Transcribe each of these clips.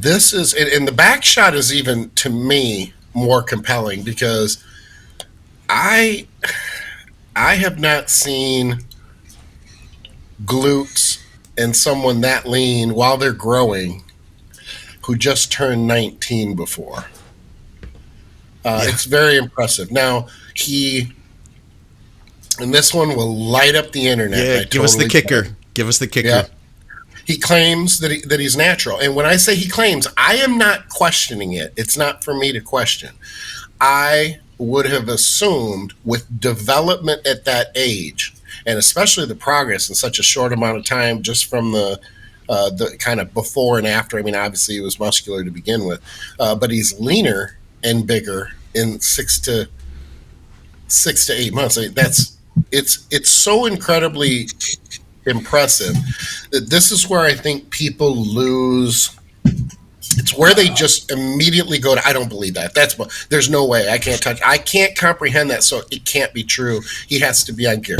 this is, and the back shot is even, to me, more compelling because I have not seen glutes in someone that lean while they're growing who just turned 19 before. It's very impressive. Now, and this one will light up the internet. Yeah, give us the kicker. Give us the kicker. Yeah. He claims that he's natural. And when I say he claims, I am not questioning it. It's not for me to question. I would have assumed with development at that age, and especially the progress in such a short amount of time, just from the kind of before and after. I mean, obviously he was muscular to begin with, but he's leaner and bigger in 6 to 8 months. It's so incredibly impressive that this is where I think people lose. It's where they just immediately go to, I don't believe that. There's no way. I can't comprehend that, so it can't be true. He has to be on gear.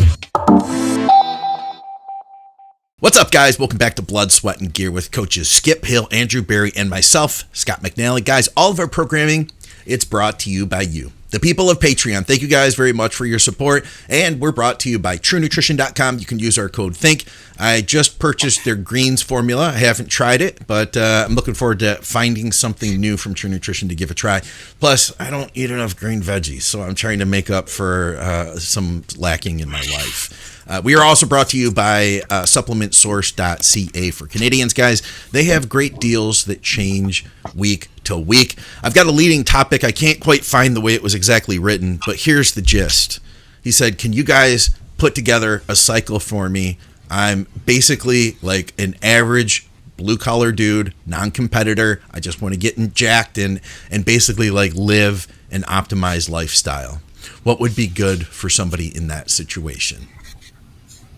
What's up, guys? Welcome back to Blood, Sweat, and Gear with coaches Skip Hill, Andrew Barry, and myself, Scott McNally. Guys, all of our programming, it's brought to you by you, the people of Patreon. Thank you guys very much for your support. And we're brought to you by TrueNutrition.com. You can use our code THINK. I just purchased their greens formula. I haven't tried it, but I'm looking forward to finding something new from True Nutrition to give a try. Plus, I don't eat enough green veggies, so I'm trying to make up for some lacking in my life. We are also brought to you by supplementsource.ca for Canadians, guys. They have great deals that change week to week. I've got a leading topic. I can't quite find the way it was exactly written, but here's the gist. He said, can you guys put together a cycle for me? I'm basically like an average blue-collar dude, non-competitor. I just want to get jacked and basically like live an optimized lifestyle. What would be good for somebody in that situation?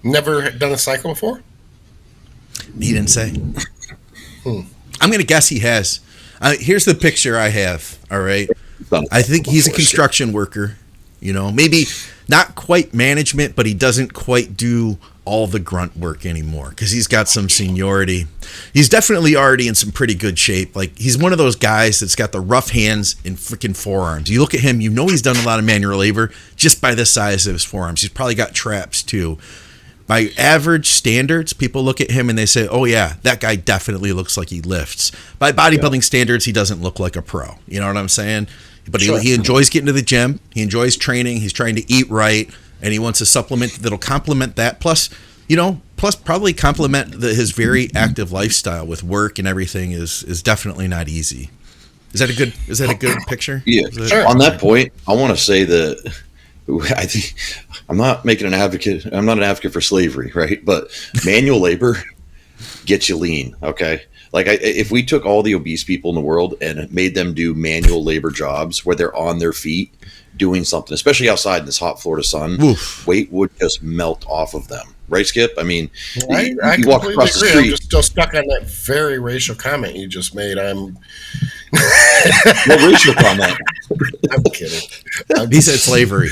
Never done a cycle before? He didn't say. I'm going to guess he has. Here's the picture I have, all right? I think he's a construction worker, you know, maybe not quite management, but he doesn't quite do all the grunt work anymore because he's got some seniority. He's definitely already in some pretty good shape. Like, he's one of those guys that's got the rough hands and freaking forearms. You look at him, you know he's done a lot of manual labor just by the size of his forearms. He's probably got traps too. By average standards, people look at him and they say, oh yeah, that guy definitely looks like he lifts. By bodybuilding standards, he doesn't look like a pro. You know what I'm saying? But sure. He enjoys getting to the gym. He enjoys training. He's trying to eat right. And he wants a supplement that'll complement that. Plus probably complement his very active lifestyle with work and everything is definitely not easy. Is that a good picture? Yeah. Sure. On that point, I want to say that I think I'm not an advocate for slavery, right? But manual labor gets you lean, okay? Like if we took all the obese people in the world and made them do manual labor jobs where they're on their feet doing something, especially outside in this hot Florida sun, weight would just melt off of them. Right, Skip? I mean, I you walk across the street. I'm just still stuck on that very racial comment you just made. What racial comment? I'm kidding. He said slavery.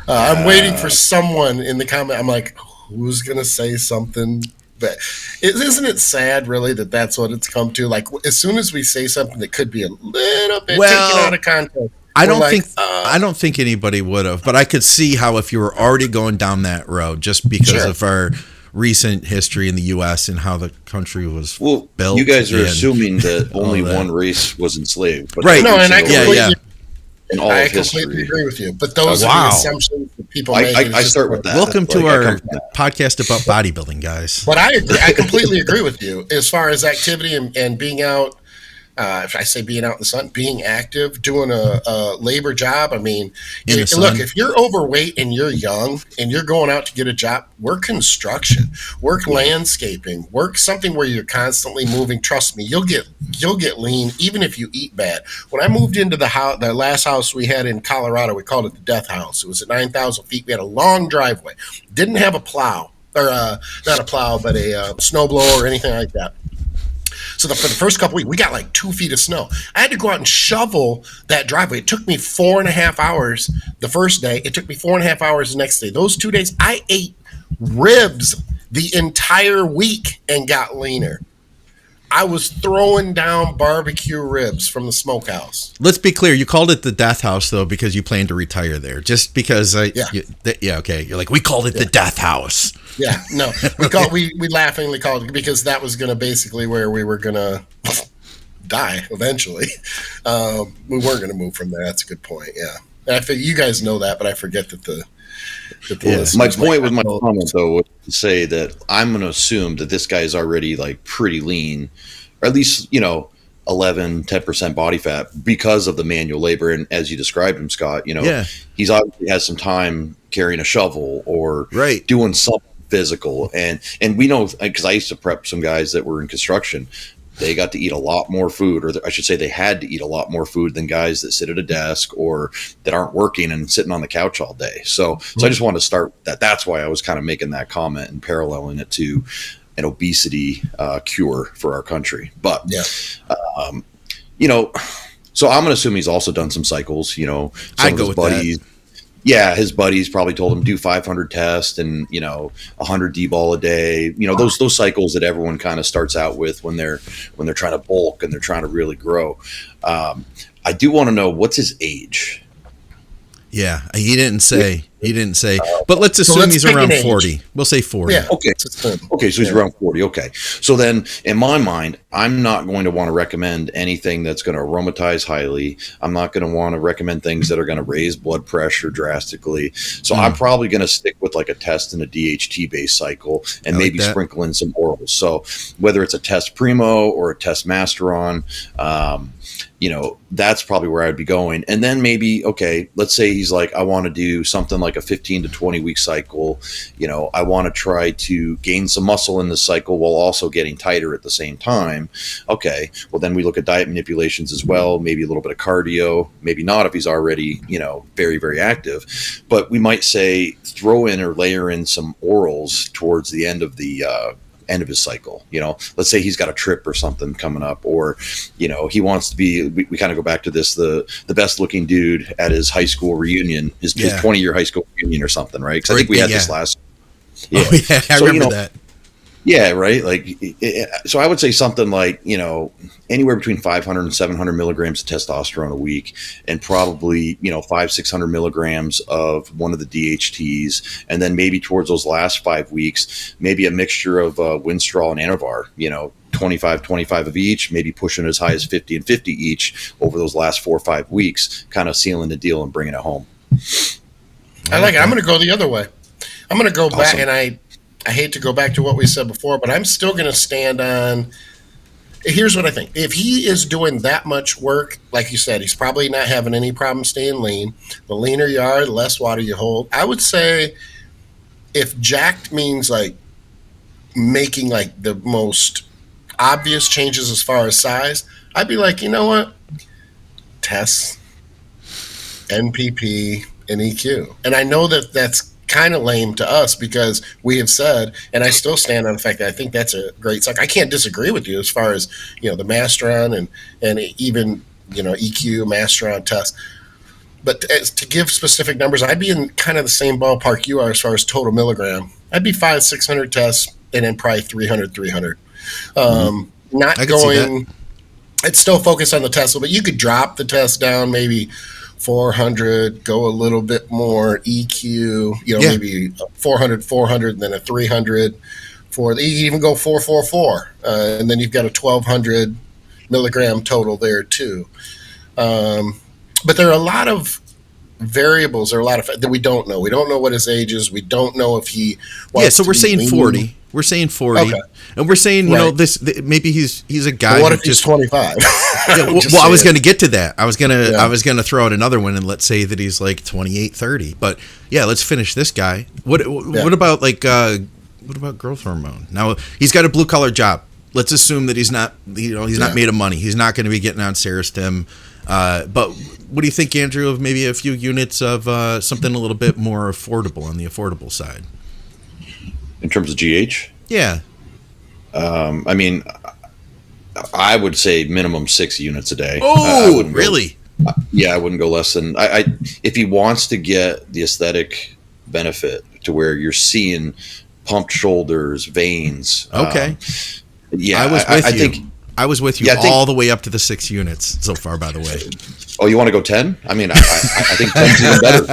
I'm waiting for someone in the comment. I'm like, who's going to say something? But isn't it sad, really, that that's what it's come to? Like, as soon as we say something that could be a little bit taken out of context, I don't think anybody would have, but I could see how if you were already going down that road, just because of our recent history in the U.S. and how the country was built. You guys are assuming that only one race was enslaved, but right? No, and I completely agree with you. But those are the assumptions that people make. I start with that. Welcome to our podcast about bodybuilding, guys. But I agree. I completely agree with you as far as activity and being out. If I say being out in the sun, being active, doing a labor job. I mean, look, if you're overweight and you're young and you're going out to get a job, work construction, work landscaping, work something where you're constantly moving. Trust me, you'll get lean even if you eat bad. When I moved into the last house we had in Colorado, we called it the Death House. It was at 9,000 feet. We had a long driveway, didn't have a plow or not a plow, but a snowblower or anything like that. So for the first couple weeks, we got like 2 feet of snow. I had to go out and shovel that driveway. It took me 4.5 hours the first day. It took me 4.5 hours the next day. Those 2 days, I ate ribs the entire week and got leaner. I was throwing down barbecue ribs from the smokehouse. Let's be clear. You called it the Death House, though, because you plan to retire there. Just because okay. You're like, we called it the Death House. Yeah, no. We laughingly called it because that was going to basically where we were going to die eventually. We weren't going to move from there. That's a good point, yeah. And I figure you guys know that, but I forget that my point with my comment, though, was to say that I'm going to assume that this guy is already like pretty lean, or at least, 11-10% body fat because of the manual labor. And as you described him, Scott, he's obviously has some time carrying a shovel or doing something physical. And we know, because I used to prep some guys that were in construction, they got to eat a lot more food, or I should say they had to eat a lot more food than guys that sit at a desk or that aren't working and sitting on the couch all day. So I just wanted to start with that. That's why I was kind of making that comment and paralleling it to an obesity cure for our country. But, so I'm going to assume he's also done some cycles, some of his buddies. Yeah, his buddies probably told him do 500 tests and 100 D-ball a day. Those cycles that everyone kind of starts out with when they're trying to bulk and they're trying to really grow. I do want to know, what's his age? Yeah, he didn't say. But let's assume he's around 40. We'll say 40. Yeah. Okay, so he's around 40. Okay. So then, in my mind, I'm not going to want to recommend anything that's going to aromatize highly. I'm not going to want to recommend things that are going to raise blood pressure drastically. So I'm probably going to stick with like a test and a DHT-based cycle and maybe sprinkle in some orals. So whether it's a test Primo or a test Masteron, that's probably where I'd be going. And then maybe, let's say he's like, I want to do something like a 15 to 20 week cycle. I want to try to gain some muscle in this cycle while also getting tighter at the same time. Okay. Well, then we look at diet manipulations as well, maybe a little bit of cardio, maybe not if he's already, very, very active, but we might say throw in or layer in some orals towards the end of his cycle. Let's say he's got a trip or something coming up, or he wants to be, we kind of go back to this, the best looking dude at his high school reunion, his 20-year high school reunion or something, right? Because I think we had this last I remember that. Yeah, right. So I would say something like, anywhere between 500 and 700 milligrams of testosterone a week, and probably, 500-600 milligrams of one of the DHTs. And then maybe towards those last 5 weeks, maybe a mixture of Winstrol and Anavar, 25 of each, maybe pushing as high as 50 and 50 each over those last 4 or 5 weeks, kind of sealing the deal and bringing it home. I like it. I'm going to go the other way. I'm going to go back, and I hate to go back to what we said before, but I'm still going to stand on. Here's what I think. If he is doing that much work, like you said, he's probably not having any problem staying lean. The leaner you are, the less water you hold. I would say if jacked means like making like the most obvious changes as far as size, I'd be like, you know what? Tests, NPP, and EQ. And I know that that's kind of lame to us because we have said, and I still stand on the fact that I think that's a great cycle. I can't disagree with you as far as, the Masteron and even, EQ, Masteron test. But to give specific numbers, I'd be in kind of the same ballpark you are as far as total milligram. I'd be 500-600 tests and then probably 300. Not going, it's still focused on the test, but you could drop the test down maybe 400, go a little bit more EQ, maybe 400, and then a 300 for you even go 444, and then you've got a 1200 milligram total there too. But there are a lot of variables, there are a lot of that we don't know. We don't know what his age is. We don't know if he wants so we're saying lean. 40. We're saying 40. Okay. And we're saying, maybe he's a guy. Well, what if he's 25? I was going to get to that. I was going to throw out another one, and let's say that he's like 28, 30. But let's finish this guy. What about what about growth hormone? Now he's got a blue collar job. Let's assume that he's not, not made of money. He's not going to be getting on Serostim. But what do you think, Andrew, of maybe a few units of something a little bit more affordable on the affordable side? In terms of GH? Yeah. I would say minimum 6 units a day. Oh, really? I wouldn't go less than. If he wants to get the aesthetic benefit to where you're seeing pumped shoulders, veins. Okay. I was with you. I was with you all the way up to the 6 units so far, by the way. Oh, you want to go 10? I mean, I think 10's even better.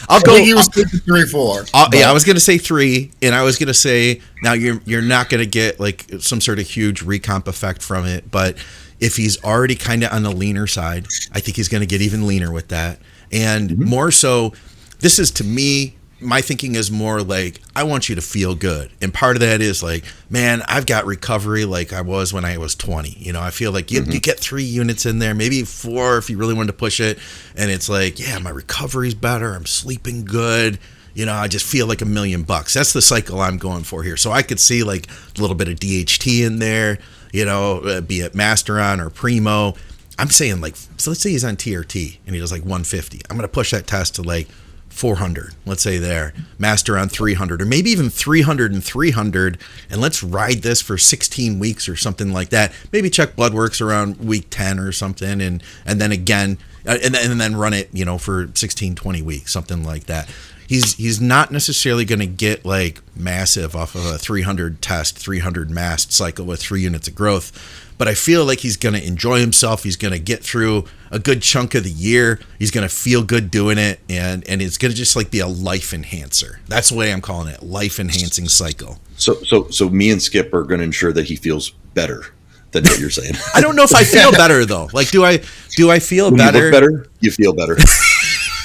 I think he was 3, 4. Yeah, I was going to say 3, and I was going to say now you're not going to get like some sort of huge recomp effect from it, but if he's already kind of on the leaner side, I think he's going to get even leaner with that, and more so. This is, to me, my thinking is more like, I want you to feel good. And part of that is like, man, I've got recovery like I was when I was 20. You know, I feel like you get 3 units in there, maybe 4 if you really wanted to push it. And it's like, yeah, my recovery's better. I'm sleeping good. You know, I just feel like $1,000,000. That's the cycle I'm going for here. So I could see like a little bit of DHT in there, you know, be it Masteron or Primo. I'm saying like, so let's say he's on TRT and he does like 150. I'm going to push that test to like 400, let's say there, master on 300, or maybe even 300 and 300, and let's ride this for 16 weeks or something like that. Maybe check blood works around week 10 or something, and then again, and then run it, you know, for 16, 20 weeks, something like that. He's not necessarily going to get like massive off of a 300 test, 300 mast cycle with 3 units of growth. But I feel like he's going to enjoy himself. He's going to get through a good chunk of the year. He's going to feel good doing it. And it's going to just like be a life enhancer. That's the way I'm calling it. Life enhancing cycle. So me and Skip are going to ensure that he feels better than what you're saying. I don't know if I feel better though. Like, do I feel when better? You look better, you feel better.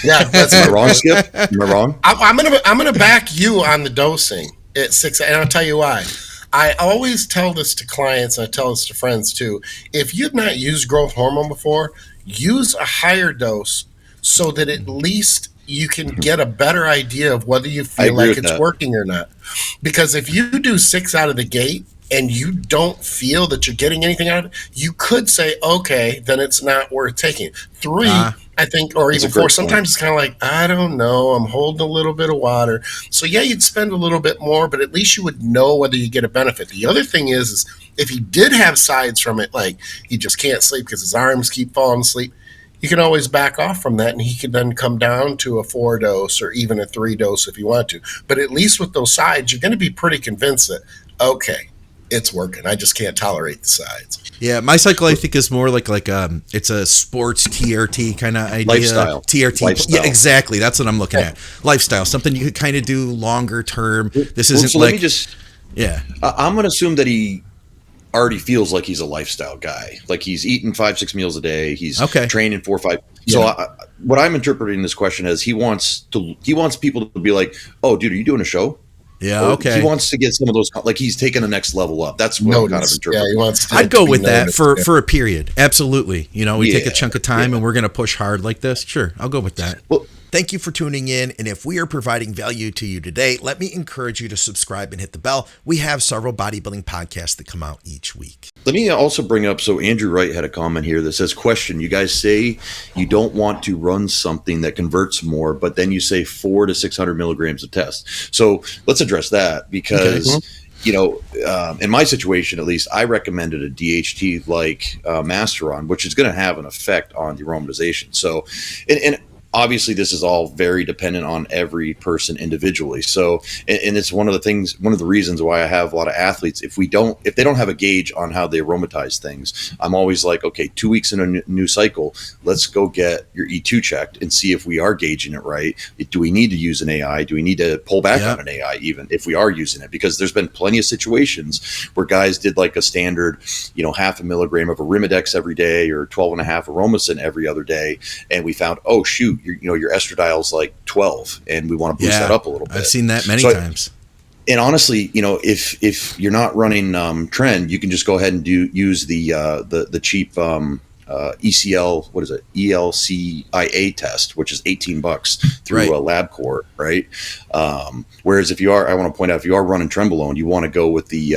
Yeah. Am I wrong, Skip? Am I wrong? I'm going to back you on the dosing at 6. And I'll tell you why. I always tell this to clients, and I tell this to friends too. If you've not used growth hormone before, use a higher dose so that at least you can get a better idea of whether you feel like it's working or not. Because if you do 6 out of the gate and you don't feel that you're getting anything out of it, you could say, okay, then it's not worth taking. 3, I think, or even 4. Sometimes it's kind of like, I don't know, I'm holding a little bit of water. So yeah, you'd spend a little bit more, but at least you would know whether you get a benefit. The other thing is if he did have sides from it, like he just can't sleep because his arms keep falling asleep, you can always back off from that, and he can then come down to a 4 dose or even a 3 dose if you want to. But at least with those sides, you're going to be pretty convinced that, okay, it's working. I just can't tolerate the sides. Yeah, my cycle I think is more like it's a sports TRT kind of idea. Lifestyle. TRT. Lifestyle. Yeah, exactly. That's what I'm looking at. Lifestyle, something you could kind of do longer term. This isn't so like. Let me just. Yeah. I'm going to assume that he already feels like he's a lifestyle guy. Like he's eating 5-6 meals a day. He's training 4 or 5. Yeah. So what I'm interpreting this question as he wants people to be like, oh, dude, are you doing a show? Yeah, okay. He wants to get some of those, like he's taking the next level up. That's what I'm kind of interpreting. Yeah, he wants to I'd go with that for a period. Absolutely. You know, we take a chunk of time and we're going to push hard like this. Sure, I'll go with that. Well, thank you for tuning in. And if we are providing value to you today, let me encourage you to subscribe and hit the bell. We have several bodybuilding podcasts that come out each week. Let me also bring up, so Andrew Wright had a comment here that says, question, you guys say you don't want to run something that converts more, but then you say 400 to 600 milligrams of test. So let's address that because, you know, in my situation, at least, I recommended a DHT like Masteron, which is going to have an effect on the aromatization. So, and obviously this is all very dependent on every person individually. So, and it's one of the reasons why I have a lot of athletes, if they don't have a gauge on how they aromatize things, I'm always like, okay, 2 weeks in a new cycle, let's go get your E2 checked and see if we are gauging it right. Do we need to use an AI? Do we need to pull back on an AI even if we are using it? Because there's been plenty of situations where guys did like a standard, you know, 0.5 milligram of Arimidex every day or 12.5 Aromacin every other day. And we found, oh shoot, your estradiol's like 12 and we want to boost that up a little bit. I've seen that many times. And honestly, you know, if you're not running Trend, you can just go ahead and use the cheap ECL, what is it? ELCIA test, which is $18 through a LabCorp, right? Whereas if you are, I want to point out, if you are running Trenbolone, you want to go with the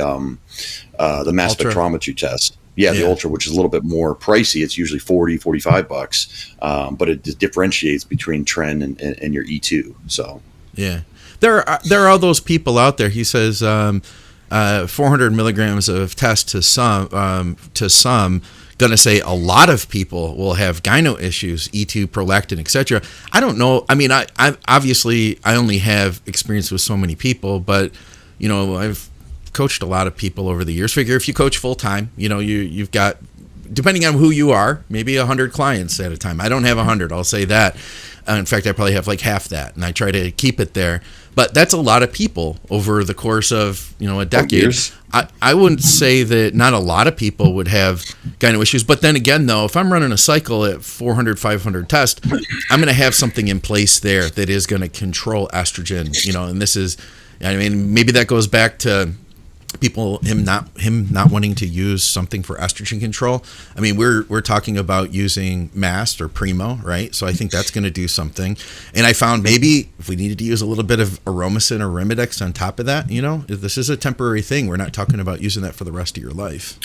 mass spectrometry test. Yeah, the Ultra, which is a little bit more pricey. It's usually $40-$45, but it differentiates between Trend and your E2. So yeah, there are those people out there. He says 400 milligrams of test to some. Going to say a lot of people will have gyno issues, E2, prolactin, etc. I don't know. I mean, I obviously I only have experience with so many people, but you know, I've coached a lot of people over the years. Figure if you coach full time, you've got, depending on who you are, maybe 100 clients at a time. I don't have 100, I'll say that. In fact, I probably have like half that, and I try to keep it there. But that's a lot of people over the course of, a decade. I wouldn't say that not a lot of people would have gyno issues. But then again, though, if I'm running a cycle at 400, 500 tests, I'm going to have something in place there that is going to control estrogen, and this is, maybe that goes back to him not wanting to use something for estrogen control. We're talking about using Mast or Primo, right? So I think that's going to do something. And I found maybe if we needed to use a little bit of Aromacin or Rimidex on top of that, if this is a temporary thing. We're not talking about using that for the rest of your life.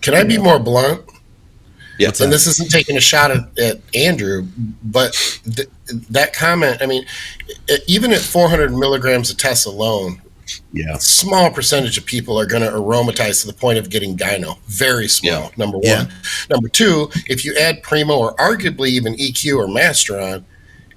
Can I be more blunt? Yeah. And this isn't taking a shot at Andrew, but that comment, even at 400 milligrams of test alone, a small percentage of people are going to aromatize to the point of getting gyno. Very small, number one. Yeah. Number two, if you add Primo or arguably even EQ or Masteron,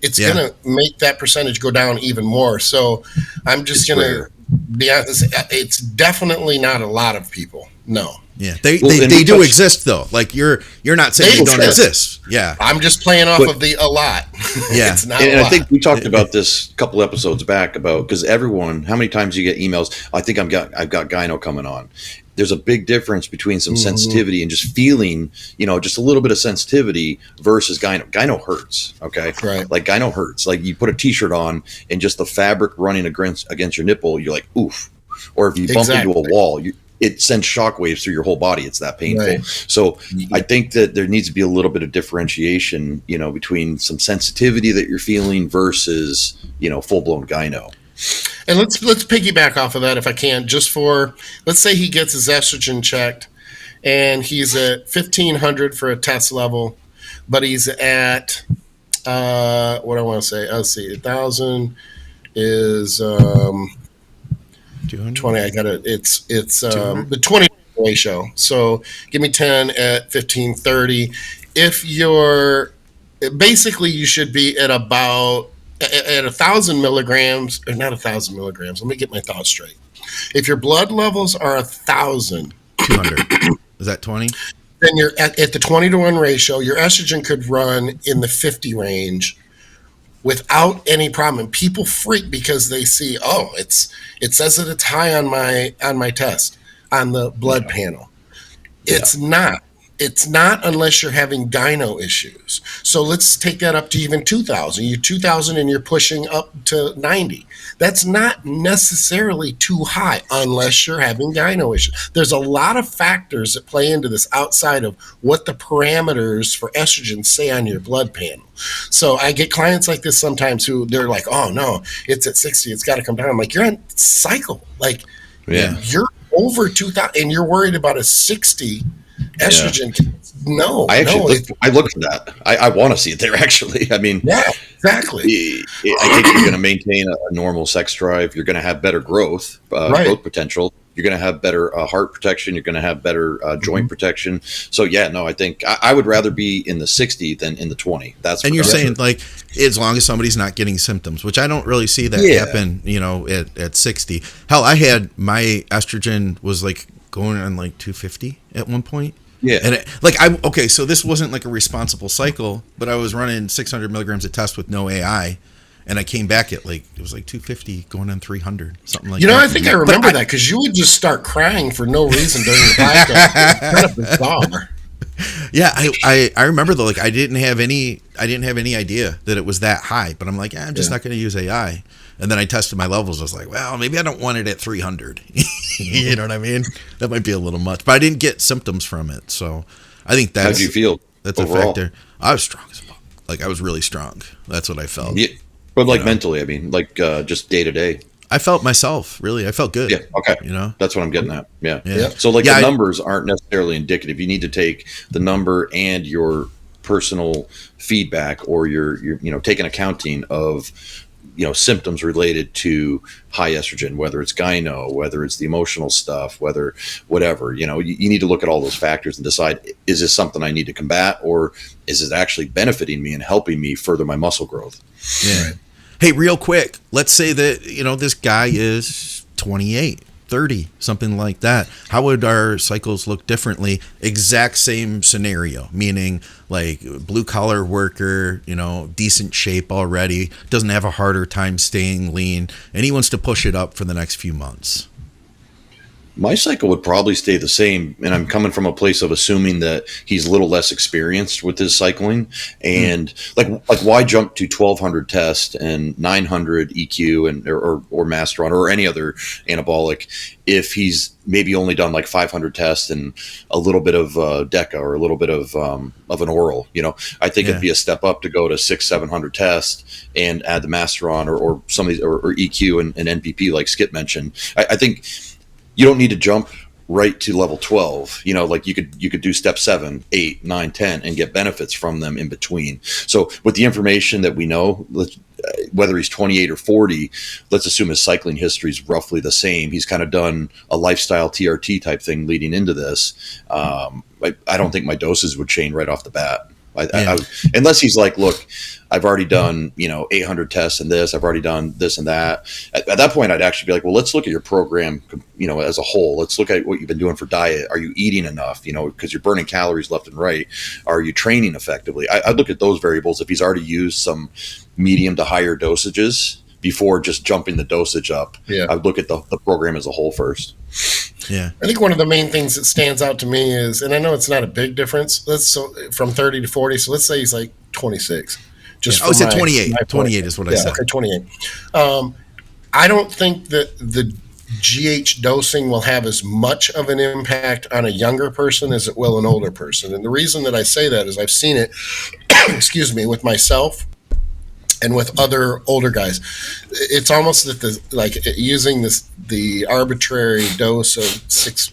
it's going to make that percentage go down even more. So I'm just going to be honest, it's definitely not a lot of people. No. Yeah, they do exist though. Like you're not saying they don't exist. Yeah, I'm just playing off of the a lot. Yeah, it's not. And a lot. I think we talked about this a couple episodes back about because everyone, how many times you get emails? I think I've got gyno coming on. There's a big difference between some sensitivity and just feeling, just a little bit of sensitivity versus gyno. Gyno hurts. Okay, right? Like gyno hurts. Like you put a t-shirt on and just the fabric running against your nipple, you're like oof. Or if you bump into a wall, it sends shockwaves through your whole body. It's that painful. Right. So I think that there needs to be a little bit of differentiation, between some sensitivity that you're feeling versus, full-blown gyno. And let's piggyback off of that if I can, just for, let's say he gets his estrogen checked and he's at 1,500 for a test level, but he's at, what I want to say, let's see, 1,000 is 20. I got it. It's the 20 ratio. So give me 10 at 1,530. If you're basically, you should be at about at 1,000 milligrams, or not 1,000 milligrams. Let me get my thoughts straight. If your blood levels are 1,000, 200, is that 20? Then you're at the 20-to-1 ratio. Your estrogen could run in the 50 range without any problem. And people freak because they see, it says that it's high on my test on the blood panel. It's not. It's not unless you're having gyno issues. So let's take that up to even 2,000. You're 2,000 and you're pushing up to 90. That's not necessarily too high unless you're having gyno issues. There's a lot of factors that play into this outside of what the parameters for estrogen say on your blood panel. So I get clients like this sometimes who they're like, oh no, it's at 60. It's got to come down. I'm like, you're on cycle. Like you're over 2,000 and you're worried about a 60 estrogen. No, I look for that. I want to see it there actually. Exactly. I think you're going to maintain a normal sex drive. You're going to have better growth growth potential. You're going to have better heart protection. You're going to have better joint protection. So I think I would rather be in the 60 than in the 20. And you're saying like as long as somebody's not getting symptoms, which I don't really see that happen. At 60. Hell, I had my estrogen was like going on like 250 at one point. Yeah. And so this wasn't like a responsible cycle, but I was running 600 milligrams of test with no AI, and I came back at it was like 250 going on 300, something like that. I think I remember that because you would just start crying for no reason during the podcast. It's kind of bizarre. Yeah, I remember though, I didn't have any idea that it was that high, but I'm like, I'm just not going to use AI. And then I tested my levels. I was like, well, maybe I don't want it at 300. You know what I mean? That might be a little much, but I didn't get symptoms from it. So I think how'd you feel? That's overall? A factor. I was strong as fuck. I was really strong. That's what I felt. Yeah, but mentally, just day to day. I felt myself, really. I felt good. Yeah, okay. That's what I'm getting at. Yeah. So the numbers aren't necessarily indicative. You need to take the number and your personal feedback or your take an accounting of symptoms related to high estrogen, whether it's gyno, whether it's the emotional stuff, whatever, you need to look at all those factors and decide, is this something I need to combat or is it actually benefiting me and helping me further my muscle growth? Yeah. Hey, real quick, let's say that, this guy is 28, 30, something like that. How would our cycles look differently? Exact same scenario, meaning like blue collar worker, decent shape already, doesn't have a harder time staying lean, and he wants to push it up for the next few months. My cycle would probably stay the same, and I'm coming from a place of assuming that he's a little less experienced with his cycling, and like why jump to 1,200 test and 900 EQ and or Master Run or any other anabolic if he's maybe only done like 500 tests and a little bit of DECA or a little bit of an oral. I think it'd be a step up to go to 600-700 tests and add the Master Run or some of these or EQ and NPP like Skip mentioned. I think you don't need to jump right to level 12. Like you could do step 7, 8, 9, 10 and get benefits from them in between. So with the information that we know, whether he's 28 or 40, let's assume his cycling history is roughly the same. He's kind of done a lifestyle TRT type thing leading into this. I don't think my doses would change right off the bat. Unless he's like, look, I've already done 800 tests and this, I've already done this and that. At that point, I'd actually be like, well, let's look at your program, as a whole. Let's look at what you've been doing for diet. Are you eating enough? Because you're burning calories left and right. Are you training effectively? I'd look at those variables. If he's already used some medium to higher dosages before just jumping the dosage up, I'd look at the program as a whole first. Yeah, I think one of the main things that stands out to me is, and I know it's not a big difference, from 30 to 40. So let's say he's like 26. I said 28. 28 is what I said. Okay, 28. I don't think that the GH dosing will have as much of an impact on a younger person as it will an older person. And the reason that I say that is I've seen it, with myself and with other older guys. It's almost that using the arbitrary dose of 6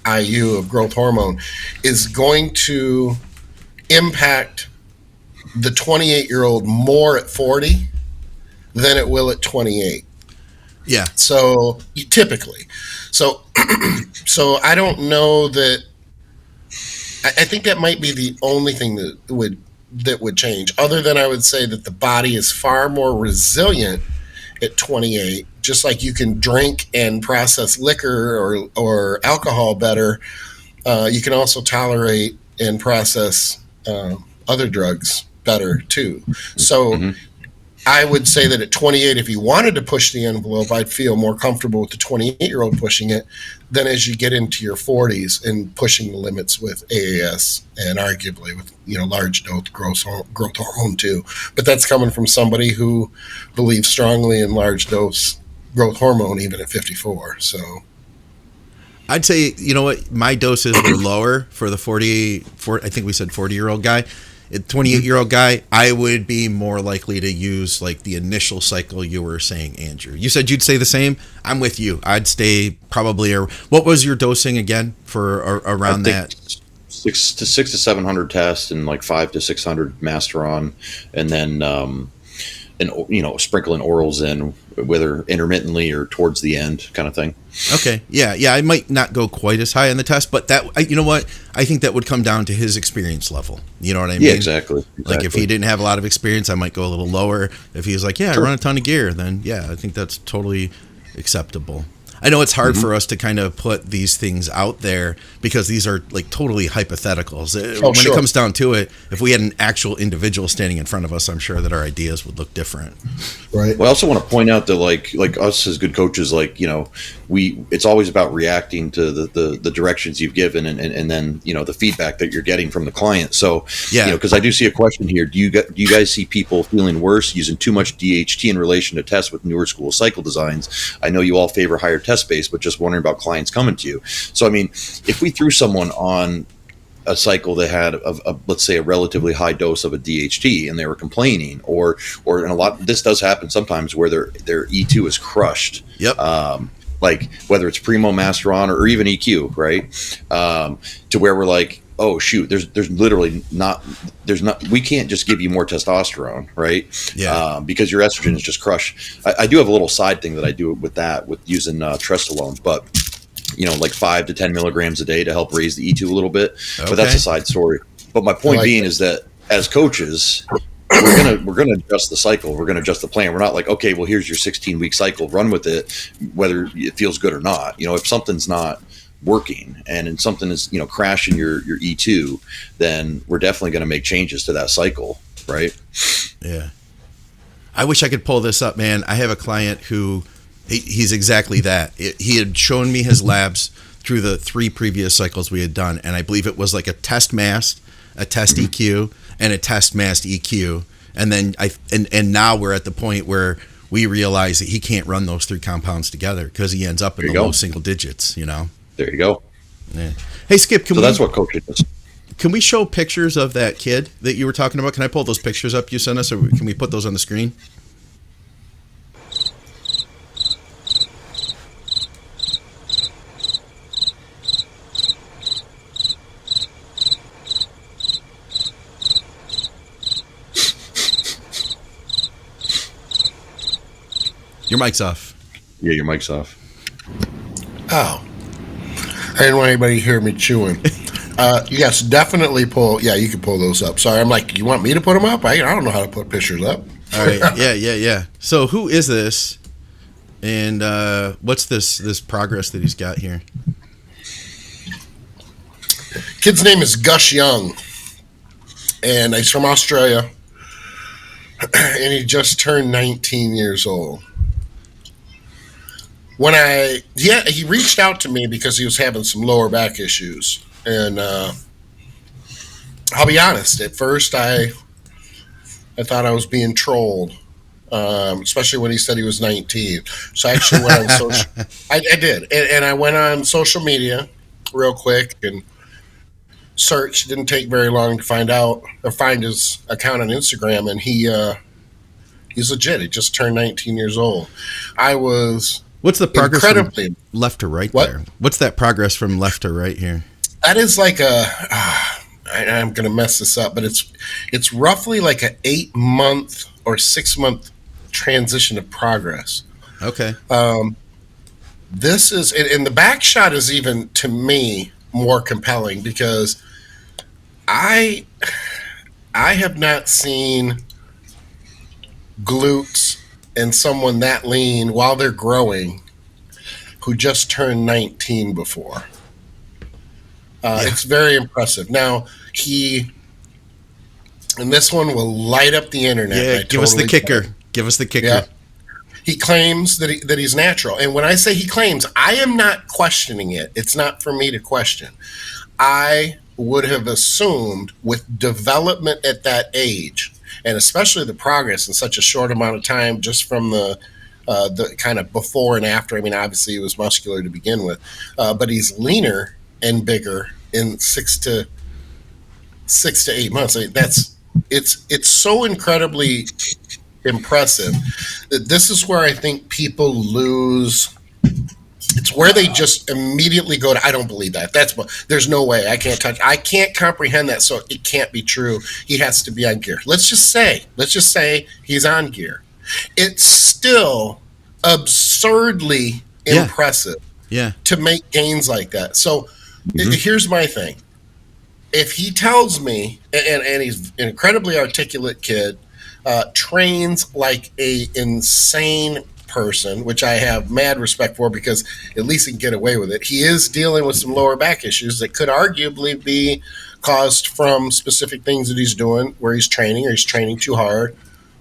IU of growth hormone is going to impact the 28-year-old more at 40 than it will at 28. Yeah. So typically, so I don't know that. I think that might be the only thing that would change. Other than I would say that the body is far more resilient at 28. Just like you can drink and process liquor or alcohol better, you can also tolerate and process other drugs better too. So I would say that at 28, if you wanted to push the envelope, I'd feel more comfortable with the 28-year-old pushing it than as you get into your 40s and pushing the limits with AAS and arguably with large dose growth hormone too. But that's coming from somebody who believes strongly in large dose growth hormone even at 54. So I'd say, my doses were lower for the 40, I think we said 40-year-old guy. A 28-year-old guy, I would be more likely to use like the initial cycle you were saying, Andrew. You said you'd say the same. I'm with you. I'd stay probably. What was your dosing again for around that? 600 to 700 tests and like 500 to 600 Master on, and then sprinkling orals in, whether intermittently or towards the end, kind of thing. Okay, yeah, I might not go quite as high on the test, but that, you know what? I think that would come down to his experience level. You know what I mean? Yeah, exactly. Like if he didn't have a lot of experience, I might go a little lower. If he was like, I run a ton of gear, then I think that's totally acceptable. I know it's hard for us to kind of put these things out there because these are like totally hypotheticals. When it comes down to it, if we had an actual individual standing in front of us, I'm sure that our ideas would look different. Right. Well, I also want to point out that like us as good coaches, it's always about reacting to the directions you've given and then, the feedback that you're getting from the client. So, because I do see a question here. Do you guys see people feeling worse using too much DHT in relation to tests with newer school cycle designs? I know you all favor higher test space, but just wondering about clients coming to you. So, I mean, if we threw someone on a cycle that had let's say a relatively high dose of a DHT and they were complaining, or in this does happen sometimes where their E2 is crushed. Yep. Like whether it's Primo, Master on, or even EQ, right? To where we're like, oh shoot, there's literally not, we can't just give you more testosterone, right? Yeah. Because your estrogen is just crushed. I do have a little side thing that I do with using Trestolone, but like 5 to 10 milligrams a day to help raise the E2 a little bit. Okay. But that's a side story. But my point being is that as coaches, we're gonna adjust the cycle. We're gonna adjust the plan. We're not like, okay, well, here's your 16-week cycle. Run with it, whether it feels good or not. If something's not working and something is crashing your E2, then we're definitely going to make changes to that cycle, right? Yeah. I wish I could pull this up, man. I have a client who he's exactly that. He had shown me his labs through the 3 previous cycles we had done, and I believe it was like a test mast, a test EQ, and a test mast EQ. And then and now we're at the point where we realize that he can't run those 3 compounds together because he ends up in the low single digits, There you go. Yeah. Hey, Skip, that's what coaching is. Can we show pictures of that kid that you were talking about? Can I pull those pictures up you sent us, or can we put those on the screen? Your mic's off. Yeah, your mic's off. Oh. I didn't want anybody to hear me chewing. Yes, definitely pull. Yeah, you can pull those up. Sorry, I'm like, you want me to put them up? I don't know how to put pictures up. All right. Yeah. So who is this? And what's this progress that he's got here? Kid's name is Gus Young. And he's from Australia. And he just turned 19 years old. He reached out to me because he was having some lower back issues. And I'll be honest, at first I thought I was being trolled, especially when he said he was 19. So I actually went on social. I did. And I went on social media real quick and searched. It didn't take very long to find his account on Instagram. And he's legit. He just turned 19 years old. What's the progress from left to right there? What's that progress from left to right here? That is like I'm going to mess this up, but it's roughly like an 8-month or 6-month transition of progress. Okay. This is, and the back shot is even, to me, more compelling because I have not seen glutes and someone that lean while they're growing who just turned 19 before. It's very impressive. Now, and this one will light up the internet. Yeah, give us the kicker. Yeah. He claims that he's natural. And when I say he claims, I am not questioning it. It's not for me to question. I would have assumed with development at that age, and especially the progress in such a short amount of time, just from the kind of before and after. I mean, obviously he was muscular to begin with, but he's leaner and bigger in 6 to 8 months. I mean, it's so incredibly impressive that this is where I think people lose. It's where they just immediately go to, I don't believe that. There's no way. I can't comprehend that, so it can't be true. He has to be on gear. Let's just say he's on gear. It's still absurdly impressive to make gains like that. So here's my thing. If he tells me, and he's an incredibly articulate kid, trains like a insane person, which I have mad respect for because at least he can get away with it. He is dealing with some lower back issues that could arguably be caused from specific things that he's doing where he's training or he's training too hard.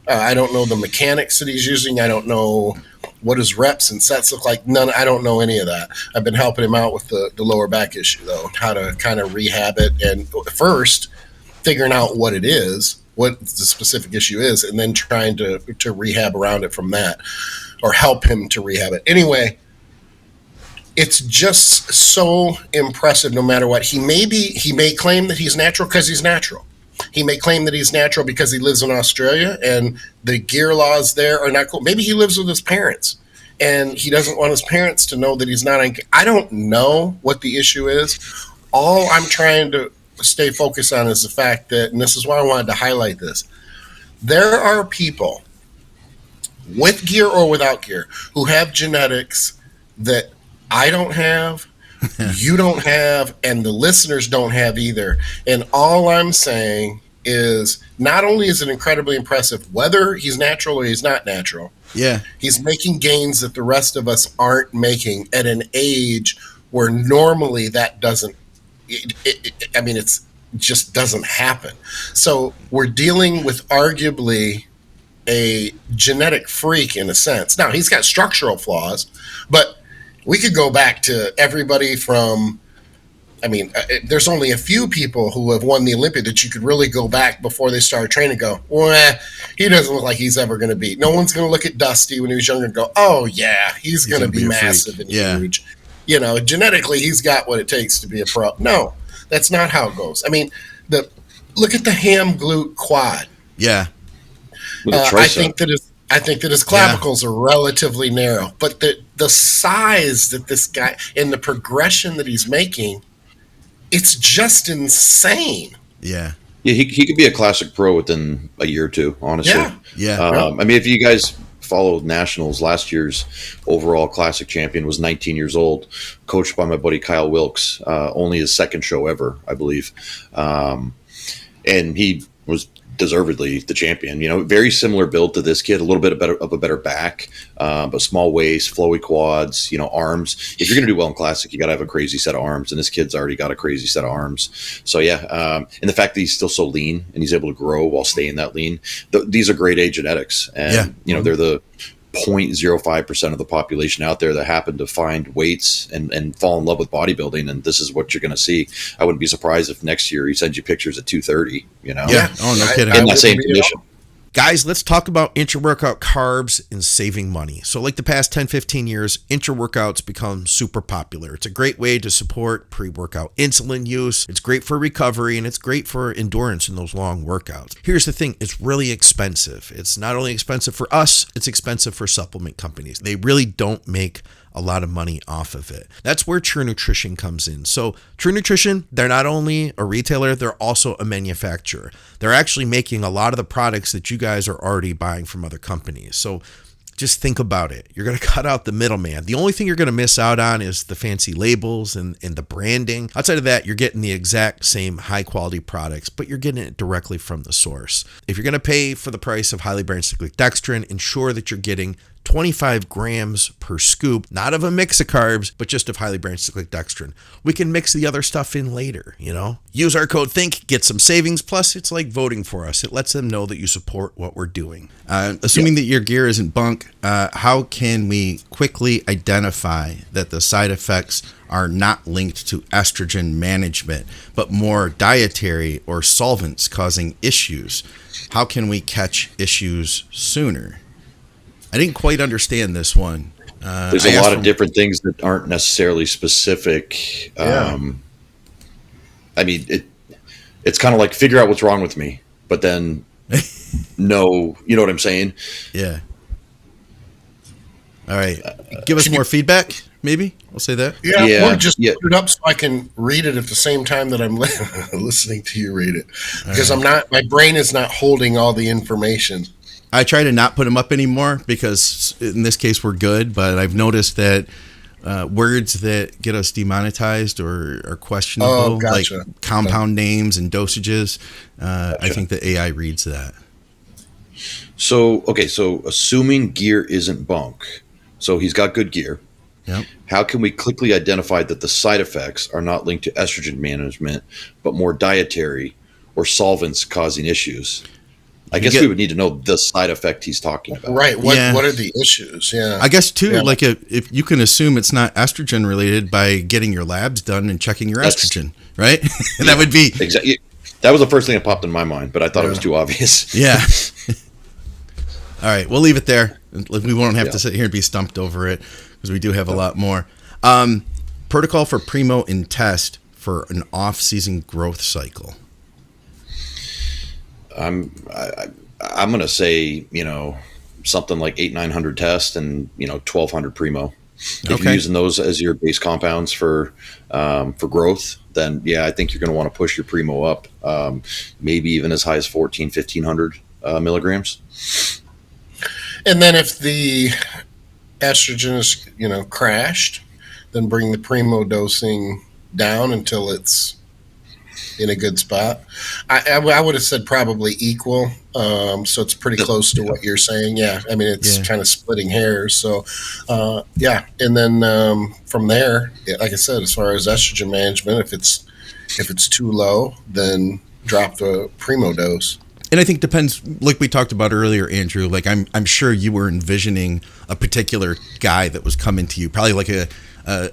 I don't know the mechanics that he's using. I don't know what his reps and sets look like. I don't know any of that. I've been helping him out with the lower back issue, though, how to kind of rehab it. And first, figuring out what it is, what the specific issue is, and then trying to rehab around it from that, or help him to rehab it. Anyway, it's just so impressive no matter what. He may claim that he's natural because he's natural. He may claim that he's natural because he lives in Australia and the gear laws there are not cool. Maybe he lives with his parents and he doesn't want his parents to know that he's not on gear. I don't know what the issue is. All I'm trying to stay focused on is the fact that, and this is why I wanted to highlight this, there are people with gear or without gear who have genetics that I don't have, you don't have, and the listeners don't have either. And all I'm saying is not only is it incredibly impressive, whether he's natural or he's not natural. Yeah. He's making gains that the rest of us aren't making at an age where normally that doesn't, it's just doesn't happen. So we're dealing with arguably a genetic freak in a sense. Now, he's got structural flaws, but we could go back to everybody from, there's only a few people who have won the Olympia that you could really go back before they started training and go, well, he doesn't look like he's ever going to beat. No one's going to look at Dusty when he was younger and go, oh, yeah, he's going to be massive and huge. Genetically, he's got what it takes to be a pro. No, that's not how it goes. Look at the ham glute quad. Yeah. I think that his clavicles are relatively narrow, but the size that this guy and the progression that he's making, it's just insane. Yeah, he could be a classic pro within a year or two, honestly. Yeah. If you guys followed Nationals, last year's overall classic champion was 19 years old, coached by my buddy Kyle Wilkes, only his second show ever, I believe. And he was deservedly the champion. Very similar build to this kid, a little bit of a better back, but small waist, flowy quads, arms. If you're going to do well in classic, you got to have a crazy set of arms, and this kid's already got a crazy set of arms. So and the fact that he's still so lean and he's able to grow while staying that lean, these are grade A genetics, and they're the 0.05% of the population out there that happen to find weights and fall in love with bodybuilding, and this is what you're going to see. I wouldn't be surprised if next year he sends you pictures at 230. Yeah. Oh, no kidding. In that same condition. Guys, let's talk about intra-workout carbs and saving money. So like the past 10, 15 years, intra-workouts become super popular. It's a great way to support pre-workout insulin use. It's great for recovery, and it's great for endurance in those long workouts. Here's the thing. It's really expensive. It's not only expensive for us, it's expensive for supplement companies. They really don't make a lot of money off of it. That's where True Nutrition comes in. So True Nutrition, they're not only a retailer, they're also a manufacturer. They're actually making a lot of the products that you guys are already buying from other companies. So just think about it. You're going to cut out the middleman. The only thing you're going to miss out on is the fancy labels and the branding. Outside of that, you're getting the exact same high quality products, but you're getting it directly from the source. If you're going to pay for the price of highly branched cyclic dextrin, ensure that you're getting 25 grams per scoop, not of a mix of carbs, but just of highly branched cyclic dextrin. We can mix the other stuff in later, Use our code THINK, get some savings, plus it's like voting for us. It lets them know that you support what we're doing. Assuming that your gear isn't bunk, how can we quickly identify that the side effects are not linked to estrogen management, but more dietary or solvents causing issues? How can we catch issues sooner? I didn't quite understand this one. There's a lot of different things that aren't necessarily specific. It's kind of like figure out what's wrong with me, but then no, you know what I'm saying? Yeah. All right. Give us more feedback, maybe? We'll say that. Yeah. Or just put it up so I can read it at the same time that I'm listening to you read it. Because my brain is not holding all the information. I try to not put them up anymore because in this case we're good, but I've noticed that words that get us demonetized or are questionable, like compound names and dosages, I think the AI reads that. So assuming gear isn't bunk, so he's got good gear. Yep. How can we quickly identify that the side effects are not linked to estrogen management, but more dietary or solvents causing issues? I guess we would need to know the side effect he's talking about. Right. What are the issues? Yeah. I guess too, like if you can assume it's not estrogen related by getting your labs done and checking your estrogen, right? That would be exactly. That was the first thing that popped in my mind, but I thought it was too obvious. Yeah. All right, we'll leave it there. We won't have to sit here and be stumped over it because we do have a lot more. Protocol for Primo in test for an off-season growth cycle. I'm going to say, something like 800-900 test and, 1,200 Primo. If you're using those as your base compounds for growth, then I think you're going to want to push your Primo up, maybe even as high as 1,500 milligrams. And then if the estrogen is, crashed, then bring the Primo dosing down until it's in a good spot. I would have said probably equal. So it's pretty close to what you're saying. Yeah. I mean, it's kind of splitting hairs. So, yeah. And then from there, like I said, as far as estrogen management, if it's too low, then drop the Primo dose. And I think depends, like we talked about earlier, Andrew, like I'm sure you were envisioning a particular guy that was coming to you, probably like a